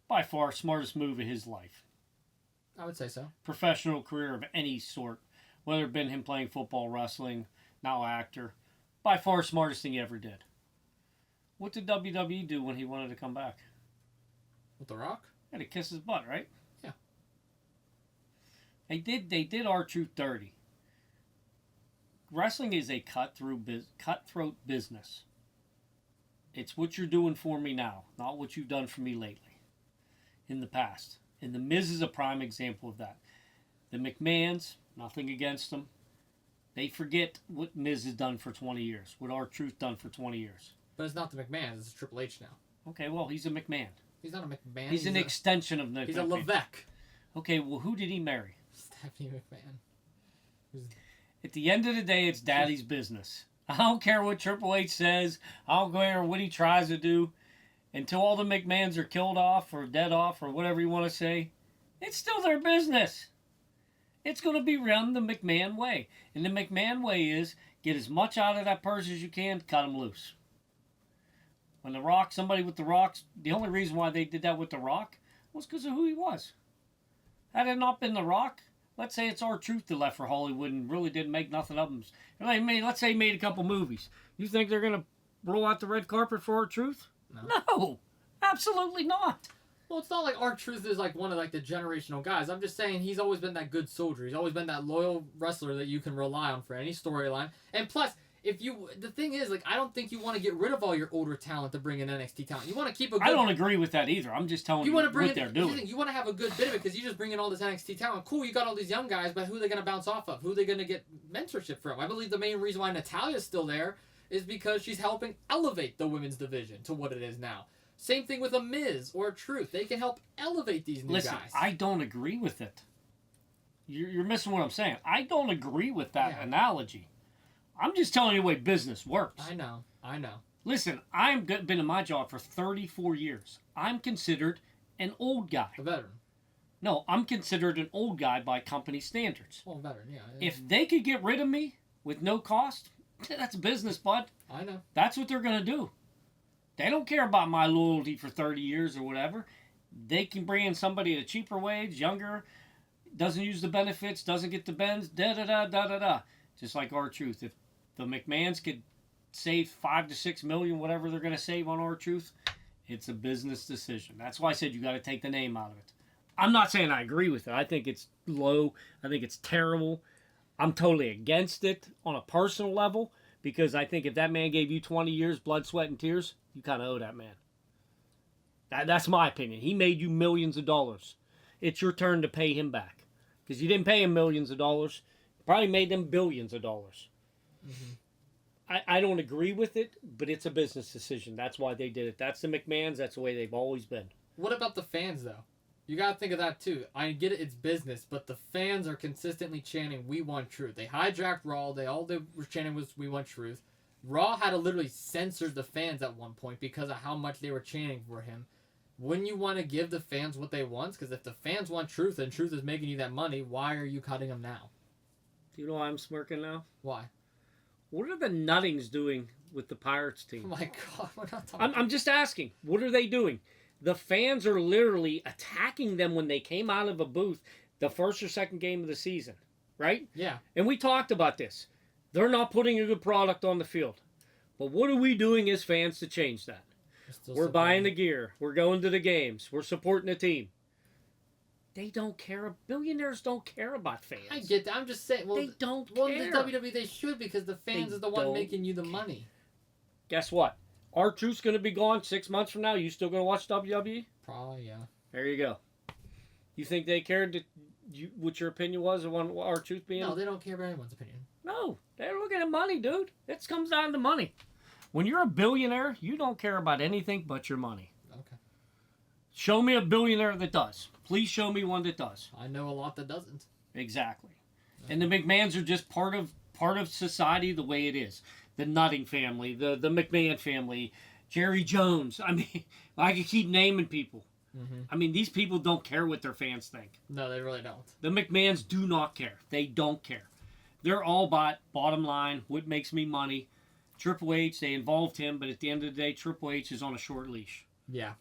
By far, smartest move of his life. I would say so. Professional career of any sort, whether it been him playing football, wrestling, now actor. By far smartest thing he ever did. What did WWE do when he wanted to come back? With The Rock? Had to kiss his butt, right? Yeah. They did R-Truth dirty. Wrestling is a cutthroat business. It's what you're doing for me now, not what you've done for me lately. In the past. And The Miz is a prime example of that. The McMahons, nothing against them. They forget what Miz has done for 20 years, what R-Truth done for 20 years. But it's not the McMahons, it's Triple H now. Okay, well, he's a McMahon. He's not a McMahon. He's an extension of the He's McMahon. a Levesque. Okay, well, who did he marry? Stephanie McMahon. At the end of the day, it's daddy's business. I don't care what Triple H says. I don't care what he tries to do. Until all the McMahons are killed off or dead off or whatever you want to say, it's still their business. It's going to be run the McMahon way. And the McMahon way is get as much out of that purse as you can, cut him loose. When The Rock, somebody with The Rock's, the only reason why they did that with The Rock was because of who he was. Had it not been The Rock, let's say it's R-Truth that left for Hollywood and really didn't make nothing of them. Let's say he made a couple movies. You think they're going to roll out the red carpet for R-Truth? No, absolutely not. Well, it's not like R-Truth is like one of like the generational guys. I'm just saying he's always been that good soldier. He's always been that loyal wrestler that you can rely on for any storyline. And plus, the thing is, like, I don't think you want to get rid of all your older talent to bring in NXT talent. You want to keep a good... I don't agree with that either. I'm just telling you what they're doing. You want to have a good bit of it because you just bring in all this NXT talent. Cool, you got all these young guys, but who are they going to bounce off of? Who are they going to get mentorship from? I believe the main reason why Natalia's still there is because she's helping elevate the women's division to what it is now. Same thing with a Miz or a Truth. They can help elevate these new guys. I don't agree with it. You're missing what I'm saying. I don't agree with that analogy. I'm just telling you the way business works. I know. Listen, I've been in my job for 34 years. I'm considered an old guy. A veteran. No, I'm considered an old guy by company standards. Well, veteran, yeah. If they could get rid of me with no cost, that's business, bud. I know. That's what they're going to do. They don't care about my loyalty for 30 years or whatever. They can bring in somebody at a cheaper wage, younger, doesn't use the benefits, doesn't get the bends, da-da-da. Just like R-Truth. If the McMahons could save $5 to $6 million, whatever they're going to save on R-Truth, it's a business decision. That's why I said you got to take the name out of it. I'm not saying I agree with it. I think it's low. I think it's terrible. I'm totally against it on a personal level because I think if that man gave you 20 years, blood, sweat, and tears, you kind of owe that man. That's my opinion. He made you millions of dollars. It's your turn to pay him back. Because you didn't pay him millions of dollars. You probably made them billions of dollars. Mm-hmm. I don't agree with it, but it's a business decision. That's why they did it. That's the McMahons. That's the way they've always been. What about the fans, though? You got to think of that, too. I get it, it's business, but the fans are consistently chanting, "We want truth." They hijacked Raw. All they were chanting was, "We want truth." Raw had to literally censor the fans at one point because of how much they were chanting for him. Wouldn't you want to give the fans what they want? Because if the fans want truth and truth is making you that money, why are you cutting them now? Do you know why I'm smirking now? Why? What are the Nuttings doing with the Pirates team? Oh my God, we're not talking. I'm just asking. What are they doing? The fans are literally attacking them when they came out of a booth the first or second game of the season, right? Yeah. And we talked about this. They're not putting a good product on the field. But what are we doing as fans to change that? We're buying the gear. We're going to the games. We're supporting the team. They don't care. Billionaires don't care about fans. I get that. I'm just saying. Well, they don't care. care. Well, the WWE, they should because the fans are the one making you the money. Guess what? R-Truth's going to be gone 6 months from now. You still going to watch WWE? Probably, yeah. There you go. You think they cared what your opinion was of R-Truth being? No, they don't care about anyone's opinion. No, they're looking at money, dude. It comes down to money. When you're a billionaire, you don't care about anything but your money. Okay. Show me a billionaire that does. Please show me one that does. I know a lot that doesn't. Exactly. Okay. And the McMahons are just part of society the way it is. The Nutting family, the McMahon family, Jerry Jones. I mean, I could keep naming people. Mm-hmm. I mean, these people don't care what their fans think. No, they really don't. The McMahons do not care. They don't care. They're all about bottom line, what makes me money. Triple H, they involved him, but at the end of the day, Triple H is on a short leash. Yeah.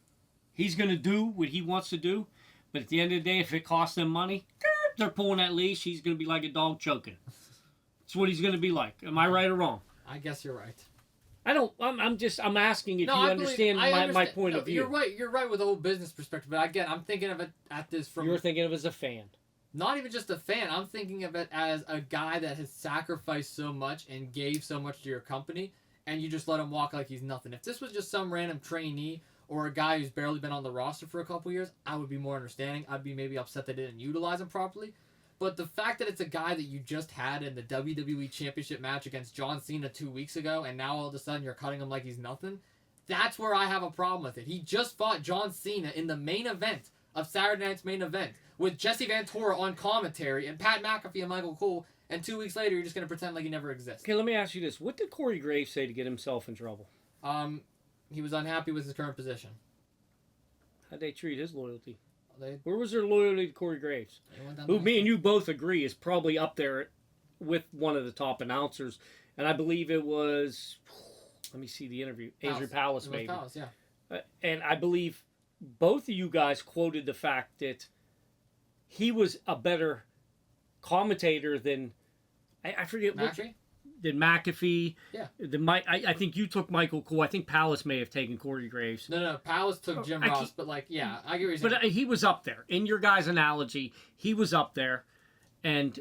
He's going to do what he wants to do, but at the end of the day, if it costs them money, they're pulling that leash. He's going to be like a dog choking. It's what he's going to be like. Am I right or wrong? I guess you're right. I'm asking if you understand my point of view. You're right. You're right with the whole business perspective. But again, I'm thinking of it at this from. You're thinking of it as a fan. Not even just a fan. I'm thinking of it as a guy that has sacrificed so much and gave so much to your company, and you just let him walk like he's nothing. If this was just some random trainee or a guy who's barely been on the roster for a couple years, I would be more understanding. I'd be maybe upset they didn't utilize him properly. But the fact that it's a guy that you just had in the WWE Championship match against John Cena 2 weeks ago, and now all of a sudden you're cutting him like he's nothing, that's where I have a problem with it. He just fought John Cena in the main event of Saturday Night's main event with Jesse Ventura on commentary and Pat McAfee and Michael Cole, and 2 weeks later you're just going to pretend like he never exists. Okay, let me ask you this. What did Corey Graves say to get himself in trouble? He was unhappy with his current position. How'd they treat his loyalty? Where was their loyalty to Corey Graves? Who me and you both agree is probably up there with one of the top announcers. And I believe it was, let me see the interview, Andrew Palace maybe. Palace, yeah. And I believe both of you guys quoted the fact that he was a better commentator than, I forget what. Than McAfee. Yeah. I think you took Michael Cole. I think Palace may have taken Corey Graves. No. Palace took Jim Ross, but I get what you're saying. But he was up there. In your guys' analogy, he was up there. And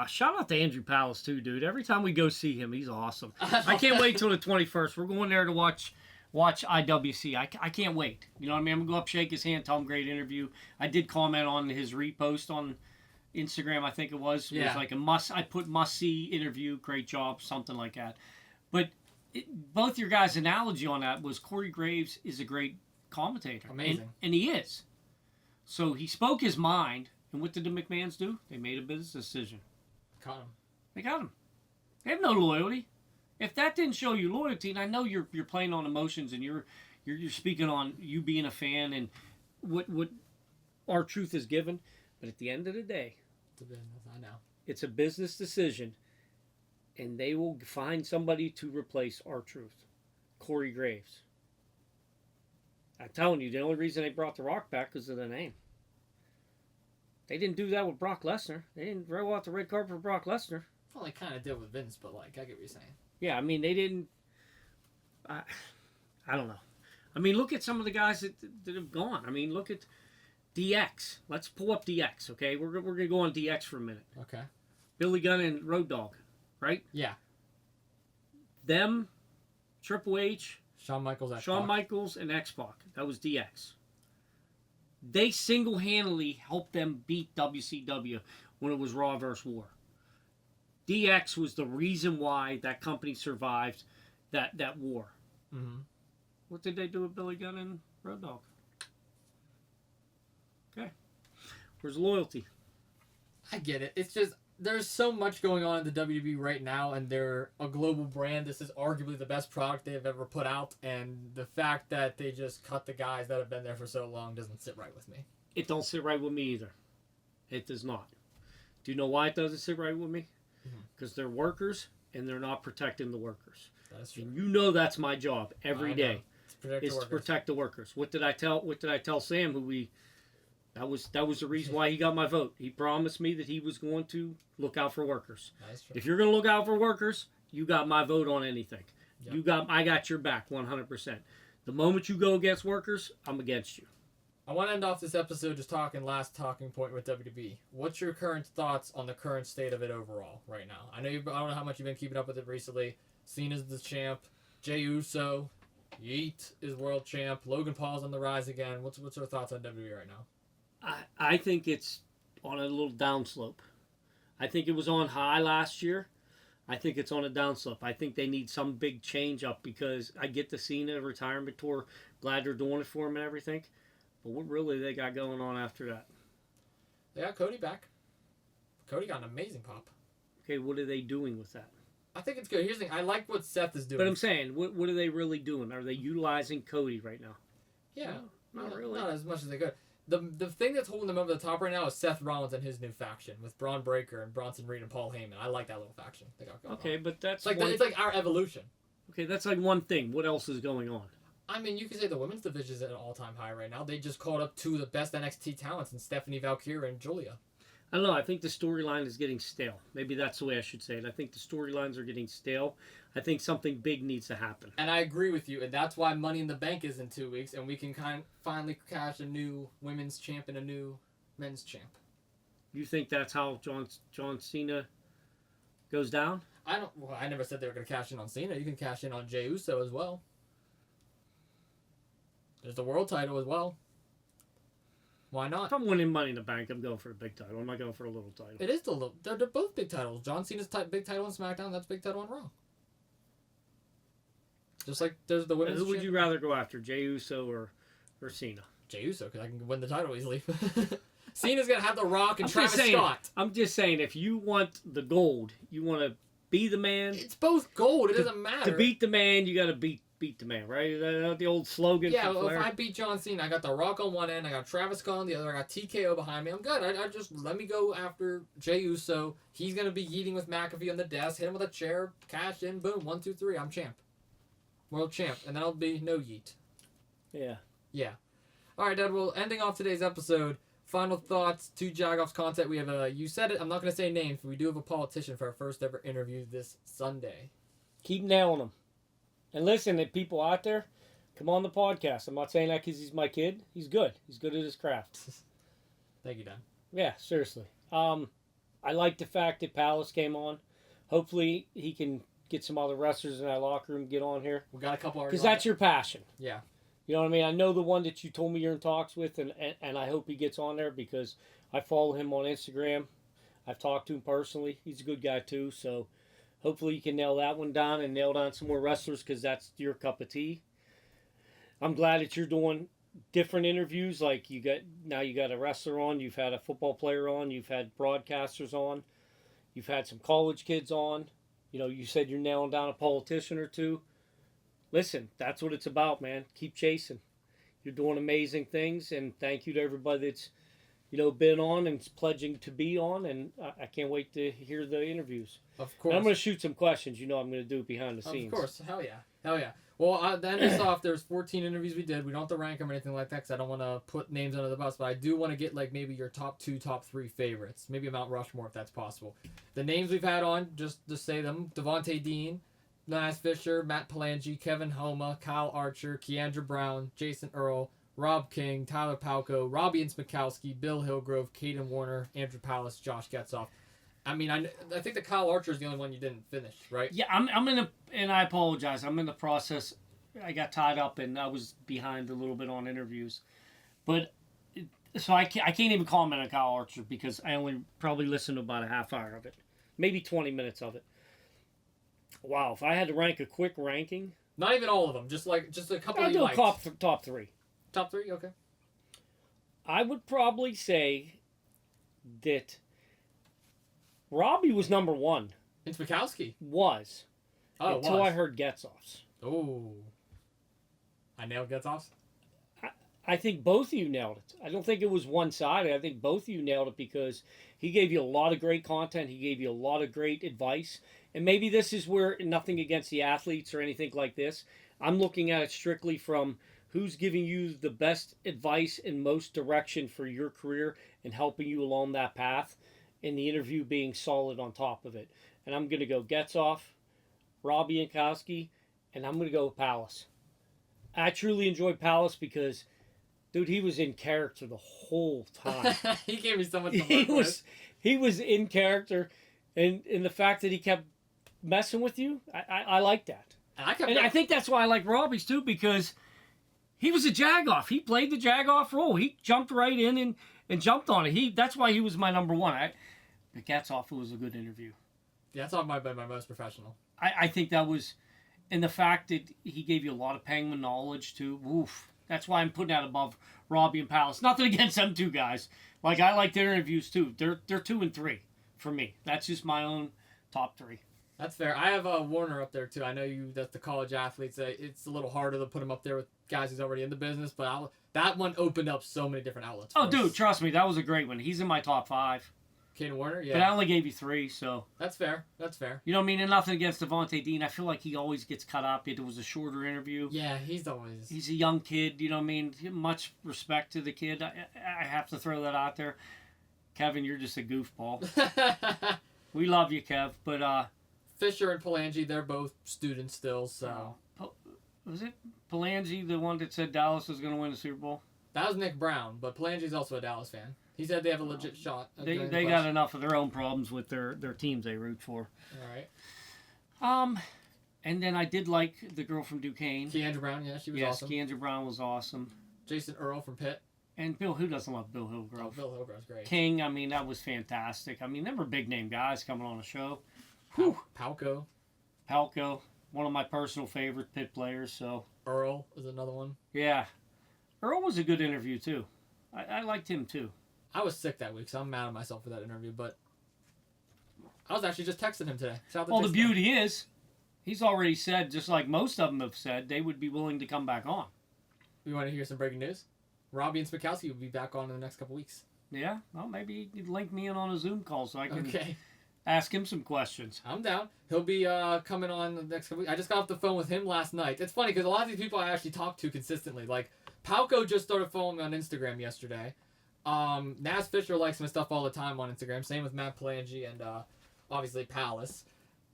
shout out to Andrew Palace too, dude. Every time we go see him, he's awesome. I can't wait till the 21st. We're going there to watch IWC. I can't wait. You know what I mean? I'm going to go up, shake his hand, tell him great interview. I did comment on his repost on Instagram, I think it was. It was like I put must-see interview, great job, something like that. But both your guys' analogy on that was Corey Graves is a great commentator. Amazing. And he is. So he spoke his mind, and what did the McMahons do? They made a business decision. Got him. They got him. They have no loyalty. If that didn't show you loyalty, and I know you're playing on emotions, and you're speaking on you being a fan and what our truth is given, but at the end of the day, it's a business. I know. It's a business decision, and they will find somebody to replace our truth, Corey Graves. I'm telling you, the only reason they brought The Rock back is of the name. They didn't do that with Brock Lesnar. They didn't roll out the red carpet for Brock Lesnar. Well, they kind of did with Vince, but I get what you're saying. Yeah, I mean, they didn't. I don't know. I mean, look at some of the guys that have gone. I mean, look at DX. Let's pull up DX, okay? We're going to go on DX for a minute. Okay. Billy Gunn and Road Dogg, right? Yeah. Them, Triple H, Shawn Michaels, and X-Pac. That was DX. They single-handedly helped them beat WCW when it was Raw vs. War. DX was the reason why that company survived that war. Mm-hmm. What did they do with Billy Gunn and Road Dogg? Okay. Where's loyalty? I get it. It's just there's so much going on in the WWE right now, and they're a global brand. This is arguably the best product they've ever put out, and the fact that they just cut the guys that have been there for so long doesn't sit right with me. It don't sit right with me either. It does not. Do you know why it doesn't sit right with me? Because they're workers, and they're not protecting the workers. That's true. And you know that's my job every day. To protect the workers. What did I tell Sam? That was the reason why he got my vote. He promised me that he was going to look out for workers. That's true. If you're going to look out for workers, you got my vote on anything. Yep. I got your back 100%. The moment you go against workers, I'm against you. I want to end off this episode just last talking point with WWE. What's your current thoughts on the current state of it overall right now? I don't know how much you've been keeping up with it recently. Cena's the champ. Jey Uso. Yeet is world champ. Logan Paul's on the rise again. What's your thoughts on WWE right now? I think it's on a little downslope. I think it was on high last year. I think it's on a downslope. I think they need some big change up because I get the Cena retirement tour. Glad they're doing it for him and everything. But what really they got going on after that? They got Cody back. Cody got an amazing pop. Okay, what are they doing with that? I think it's good. Here's the thing. I like what Seth is doing. But I'm saying, what are they really doing? Are they utilizing Cody right now? Yeah. No, not really. Not as much as they could. The thing that's holding them over the top right now is Seth Rollins and his new faction with Braun Breaker and Bronson Reed and Paul Heyman. I like that little faction they got going on. But that's it's like our evolution. Okay, that's like one thing. What else is going on? I mean, you could say the women's division is at an all-time high right now. They just called up two of the best NXT talents in Stephanie Valkyria and Julia. I don't know. I think the storyline is getting stale. Maybe that's the way I should say it. I think the storylines are getting stale. I think something big needs to happen. And I agree with you, and that's why Money in the Bank is in 2 weeks, and we can finally cash a new women's champ and a new men's champ. You think that's how John Cena goes down? I never said they were going to cash in on Cena. You can cash in on Jey Uso as well. There's the world title as well. Why not? If I'm winning Money in the Bank, I'm going for a big title. I'm not going for a little title. It is they're both big titles. John Cena's big title on SmackDown. That's big title on Raw. Just like there's the women's. Who would you rather go after, Jey Uso or Cena? Jey Uso, because I can win the title easily. Cena's gonna have The Rock and Travis saying, Scott. I'm just saying, if you want the gold, you want to be the man. It's both gold. It doesn't matter. To beat the man, you got to beat the man, right? Is that the old slogan? Yeah. Well, if I beat John Cena, I got The Rock on one end, I got Travis Scott on the other, I got TKO behind me. I'm good. I just let me go after Jey Uso. He's gonna be eating with McAfee on the desk. Hit him with a chair. Cash in. Boom. 1, 2, 3. I'm champ. World champ, and then I'll be no yeet. Yeah. Yeah. All right, Dad. Well, ending off today's episode. Final thoughts to Jagoffs content. We have you said it. I'm not going to say names, but we do have a politician for our first ever interview this Sunday. Keep nailing them. And listen, if people out there, come on the podcast. I'm not saying that because he's my kid. He's good. He's good at his craft. Thank you, Dan. Yeah, seriously. I like the fact that Palace came on. Hopefully, he can get some other wrestlers in our locker room, get on here. We got a couple. Because that's your passion. Yeah. You know what I mean? I know the one that you told me you're in talks with, and I hope he gets on there because I follow him on Instagram. I've talked to him personally. He's a good guy too, so hopefully you can nail that one down and nail down some more wrestlers because that's your cup of tea. I'm glad that you're doing different interviews. Like you got a wrestler on, you've had a football player on, you've had broadcasters on, you've had some college kids on. You know, you said you're nailing down a politician or two. Listen, that's what it's about, man. Keep chasing. You're doing amazing things, and thank you to everybody that's, been on and pledging to be on, and I can't wait to hear the interviews. Of course. And I'm going to shoot some questions. I'm going to do it behind the scenes. Of course. Hell yeah. Well, to end this off, there's 14 interviews we did. We don't have to rank them or anything like that because I don't want to put names under the bus, but I do want to get maybe your top 2, top 3 favorites. Maybe a Mount Rushmore if that's possible. The names we've had on, just to say them, Devontae Dean, Lance Fisher, Matt Palangi, Kevin Homa, Kyle Archer, Keandra Brown, Jason Earl, Rob King, Tyler Palco, Robbie Smikowski, Bill Hillgrove, Caden Warner, Andrew Pallas, Josh Getzoff. I mean, I think the Kyle Archer is the only one you didn't finish, right? Yeah, and I apologize. I'm in the process. I got tied up and I was behind a little bit on interviews. But, so I can't even comment on Kyle Archer because I only probably listened to about a half hour of it. Maybe 20 minutes of it. Wow, if I had to rank a quick ranking... Not even all of them, just a couple I'll you do liked. Top 3. Top 3? Okay. I would probably say that Robbie was number 1. And Smikowski? Was. Oh, until I heard Getzoffs. Oh. I nailed Getzoffs? I think both of you nailed it. I don't think it was one-sided. I think both of you nailed it because he gave you a lot of great content. He gave you a lot of great advice. And maybe this is where, nothing against the athletes or anything like this, I'm looking at it strictly from who's giving you the best advice and most direction for your career and helping you along that path, and the interview being solid on top of it. And I'm going to go Getzoff, Robbie Yankowski, and I'm going to go Pallas. I truly enjoyed Pallas because, dude, he was in character the whole time. He gave me so much to work with. He was in character, and the fact that he kept messing with you, I like that. And I think that's why I like Robbie's too, because he was a Jagoff. He played the Jagoff role. He jumped right in and jumped on it. That's why he was my number 1. The Getzoff was a good interview. Yeah, that's might be my most professional. I think that was, and the fact that he gave you a lot of Penguin knowledge too. Oof. That's why I'm putting that above Robbie and Pallas. Nothing against them two guys. Like, I like their interviews too. They're 2 and 3 for me. That's just my own top 3. That's fair. I have Warner up there too. I know that's the college athletes. It's a little harder to put him up there with guys who's already in the business, but that one opened up so many different outlets. Oh, dude, trust me, that was a great one. He's in my top 5. Caden Warner, yeah. But I only gave you 3, so. That's fair. You know what I mean? And nothing against Devontae Dean. I feel like he always gets cut up. It was a shorter interview. Yeah, he's always. He's a young kid. You know what I mean? Much respect to the kid. I have to throw that out there. Kevin, you're just a goofball. We love you, Kev. But Fisher and Palangi, they're both students still, so. Was it Palangi, the one that said Dallas was going to win the Super Bowl? That was Nick Brown, but Palangi's also a Dallas fan. He said they have a legit shot. They got enough of their own problems with their teams they root for. All right. And then I did like the girl from Duquesne. Keandra Brown, yeah, she was awesome. Yes, Keandra Brown was awesome. Jason Earl from Pitt. And who doesn't love Bill Hillgrove? Oh, Bill Hillgrove's great. King, I mean, that was fantastic. I mean, there were big-name guys coming on the show. Palco, one of my personal favorite Pitt players, so. Earl is another one. Yeah. Earl was a good interview, too. I liked him, too. I was sick that week, so I'm mad at myself for that interview, but I was actually just texting him today. Well, the beauty is, he's already said, just like most of them have said, they would be willing to come back on. You want to hear some breaking news? Robbie and Smikowski will be back on in the next couple weeks. Yeah? Well, maybe you'd link me in on a Zoom call so I can ask him some questions. I'm down. He'll be coming on the next couple weeks. I just got off the phone with him last night. It's funny because a lot of these people I actually talk to consistently. Like, Palco just started following me on Instagram yesterday. Nas Fisher likes my stuff all the time on Instagram. Same with Matt Palangi and obviously Palace.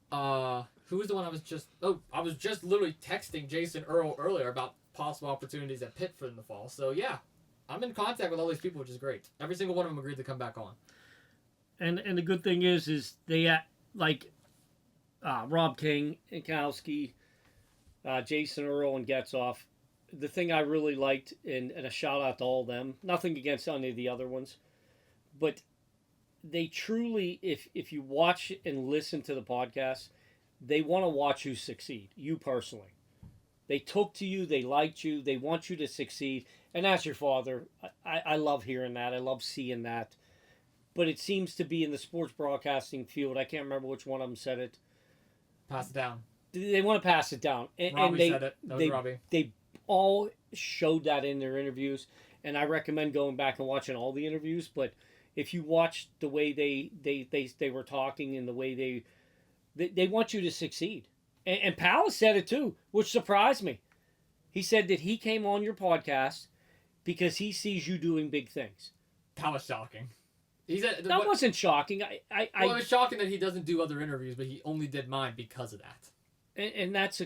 Who was the one I was just... Oh, I was just literally texting Jason Earl earlier about possible opportunities at Pitt for in the fall. So, yeah, I'm in contact with all these people, which is great. Every single one of them agreed to come back on. And the good thing is they, like, Rob King, Inkowski, Jason Earl, and Getzoff. The thing I really liked, and a shout-out to all of them, nothing against any of the other ones, but they truly, if you watch and listen to the podcast, they want to watch you succeed, you personally. They took to you, they liked you, they want you to succeed. And as your father, I love hearing that. I love seeing that. But it seems to be in the sports broadcasting field, I can't remember which one of them said it. Pass it down. They want to pass it down. Robbie said it. That was Robbie. They all showed that in their interviews. And I recommend going back and watching all the interviews. But if you watch the way they were talking and the way they want you to succeed. And Palace said it too, which surprised me. He said that he came on your podcast because he sees you doing big things. That was shocking. He said that wasn't shocking. Well, it was shocking that he doesn't do other interviews, but he only did mine because of that. And that's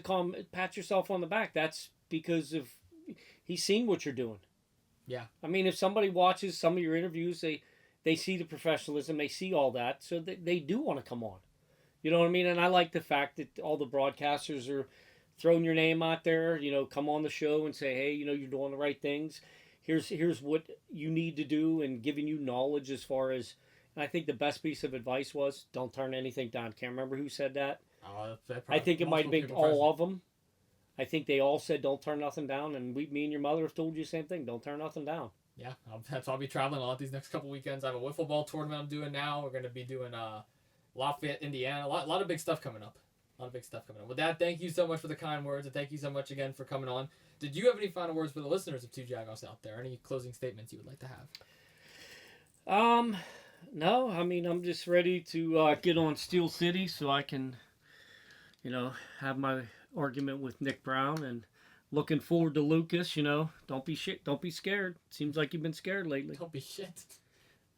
pat yourself on the back. That's because of he's seen what you're doing. Yeah. I mean, if somebody watches some of your interviews, they see the professionalism, they see all that, so they do want to come on. You know what I mean? And I like the fact that all the broadcasters are throwing your name out there, come on the show and say, hey, you're doing the right things. Here's what you need to do, and giving you knowledge as far as, and I think the best piece of advice was, don't turn anything down. Can't remember who said that. I think it might have been all of them. I think they all said, don't turn nothing down, and me and your mother have told you the same thing. Don't turn nothing down. Yeah, I'll be traveling a lot these next couple weekends. I have a wiffle ball tournament I'm doing now. We're going to be doing Lafayette, Indiana. A lot of big stuff coming up. With that, thank you so much for the kind words, and thank you so much again for coming on. Did you have any final words for the listeners of Two Jagoffs out there? Any closing statements you would like to have? No. I mean, I'm just ready to get on Steel City so I can, have my argument with Nick Brown, and looking forward to Lucas. Don't be shit. Don't be scared. Seems like you've been scared lately. Don't be shit.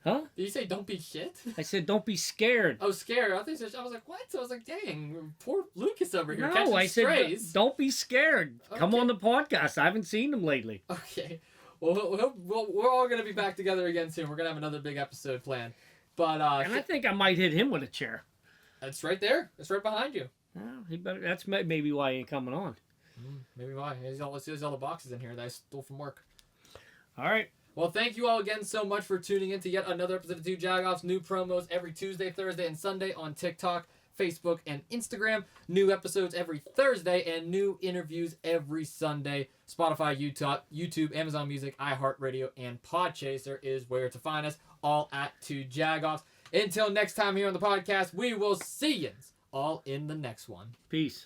Huh? Did you say don't be shit? I said don't be scared. Oh, scared. I was like, what? I was like, dang, poor Lucas over here. No, I said don't be scared. Okay. Come on the podcast. I haven't seen him lately. Okay. Well, we're all going to be back together again soon. We're going to have another big episode planned. But and I think I might hit him with a chair. That's right there. It's right behind you. Well, he better. That's maybe why he ain't coming on. Maybe why. He's all the boxes in here that I stole from work. All right. Well, thank you all again so much for tuning in to yet another episode of Two Jagoffs. New promos every Tuesday, Thursday, and Sunday on TikTok, Facebook, and Instagram. New episodes every Thursday, and new interviews every Sunday. Spotify, YouTube, Amazon Music, iHeartRadio, and Podchaser is where to find us, all at Two Jagoffs. Until next time here on the podcast, we will see you all in the next one. Peace.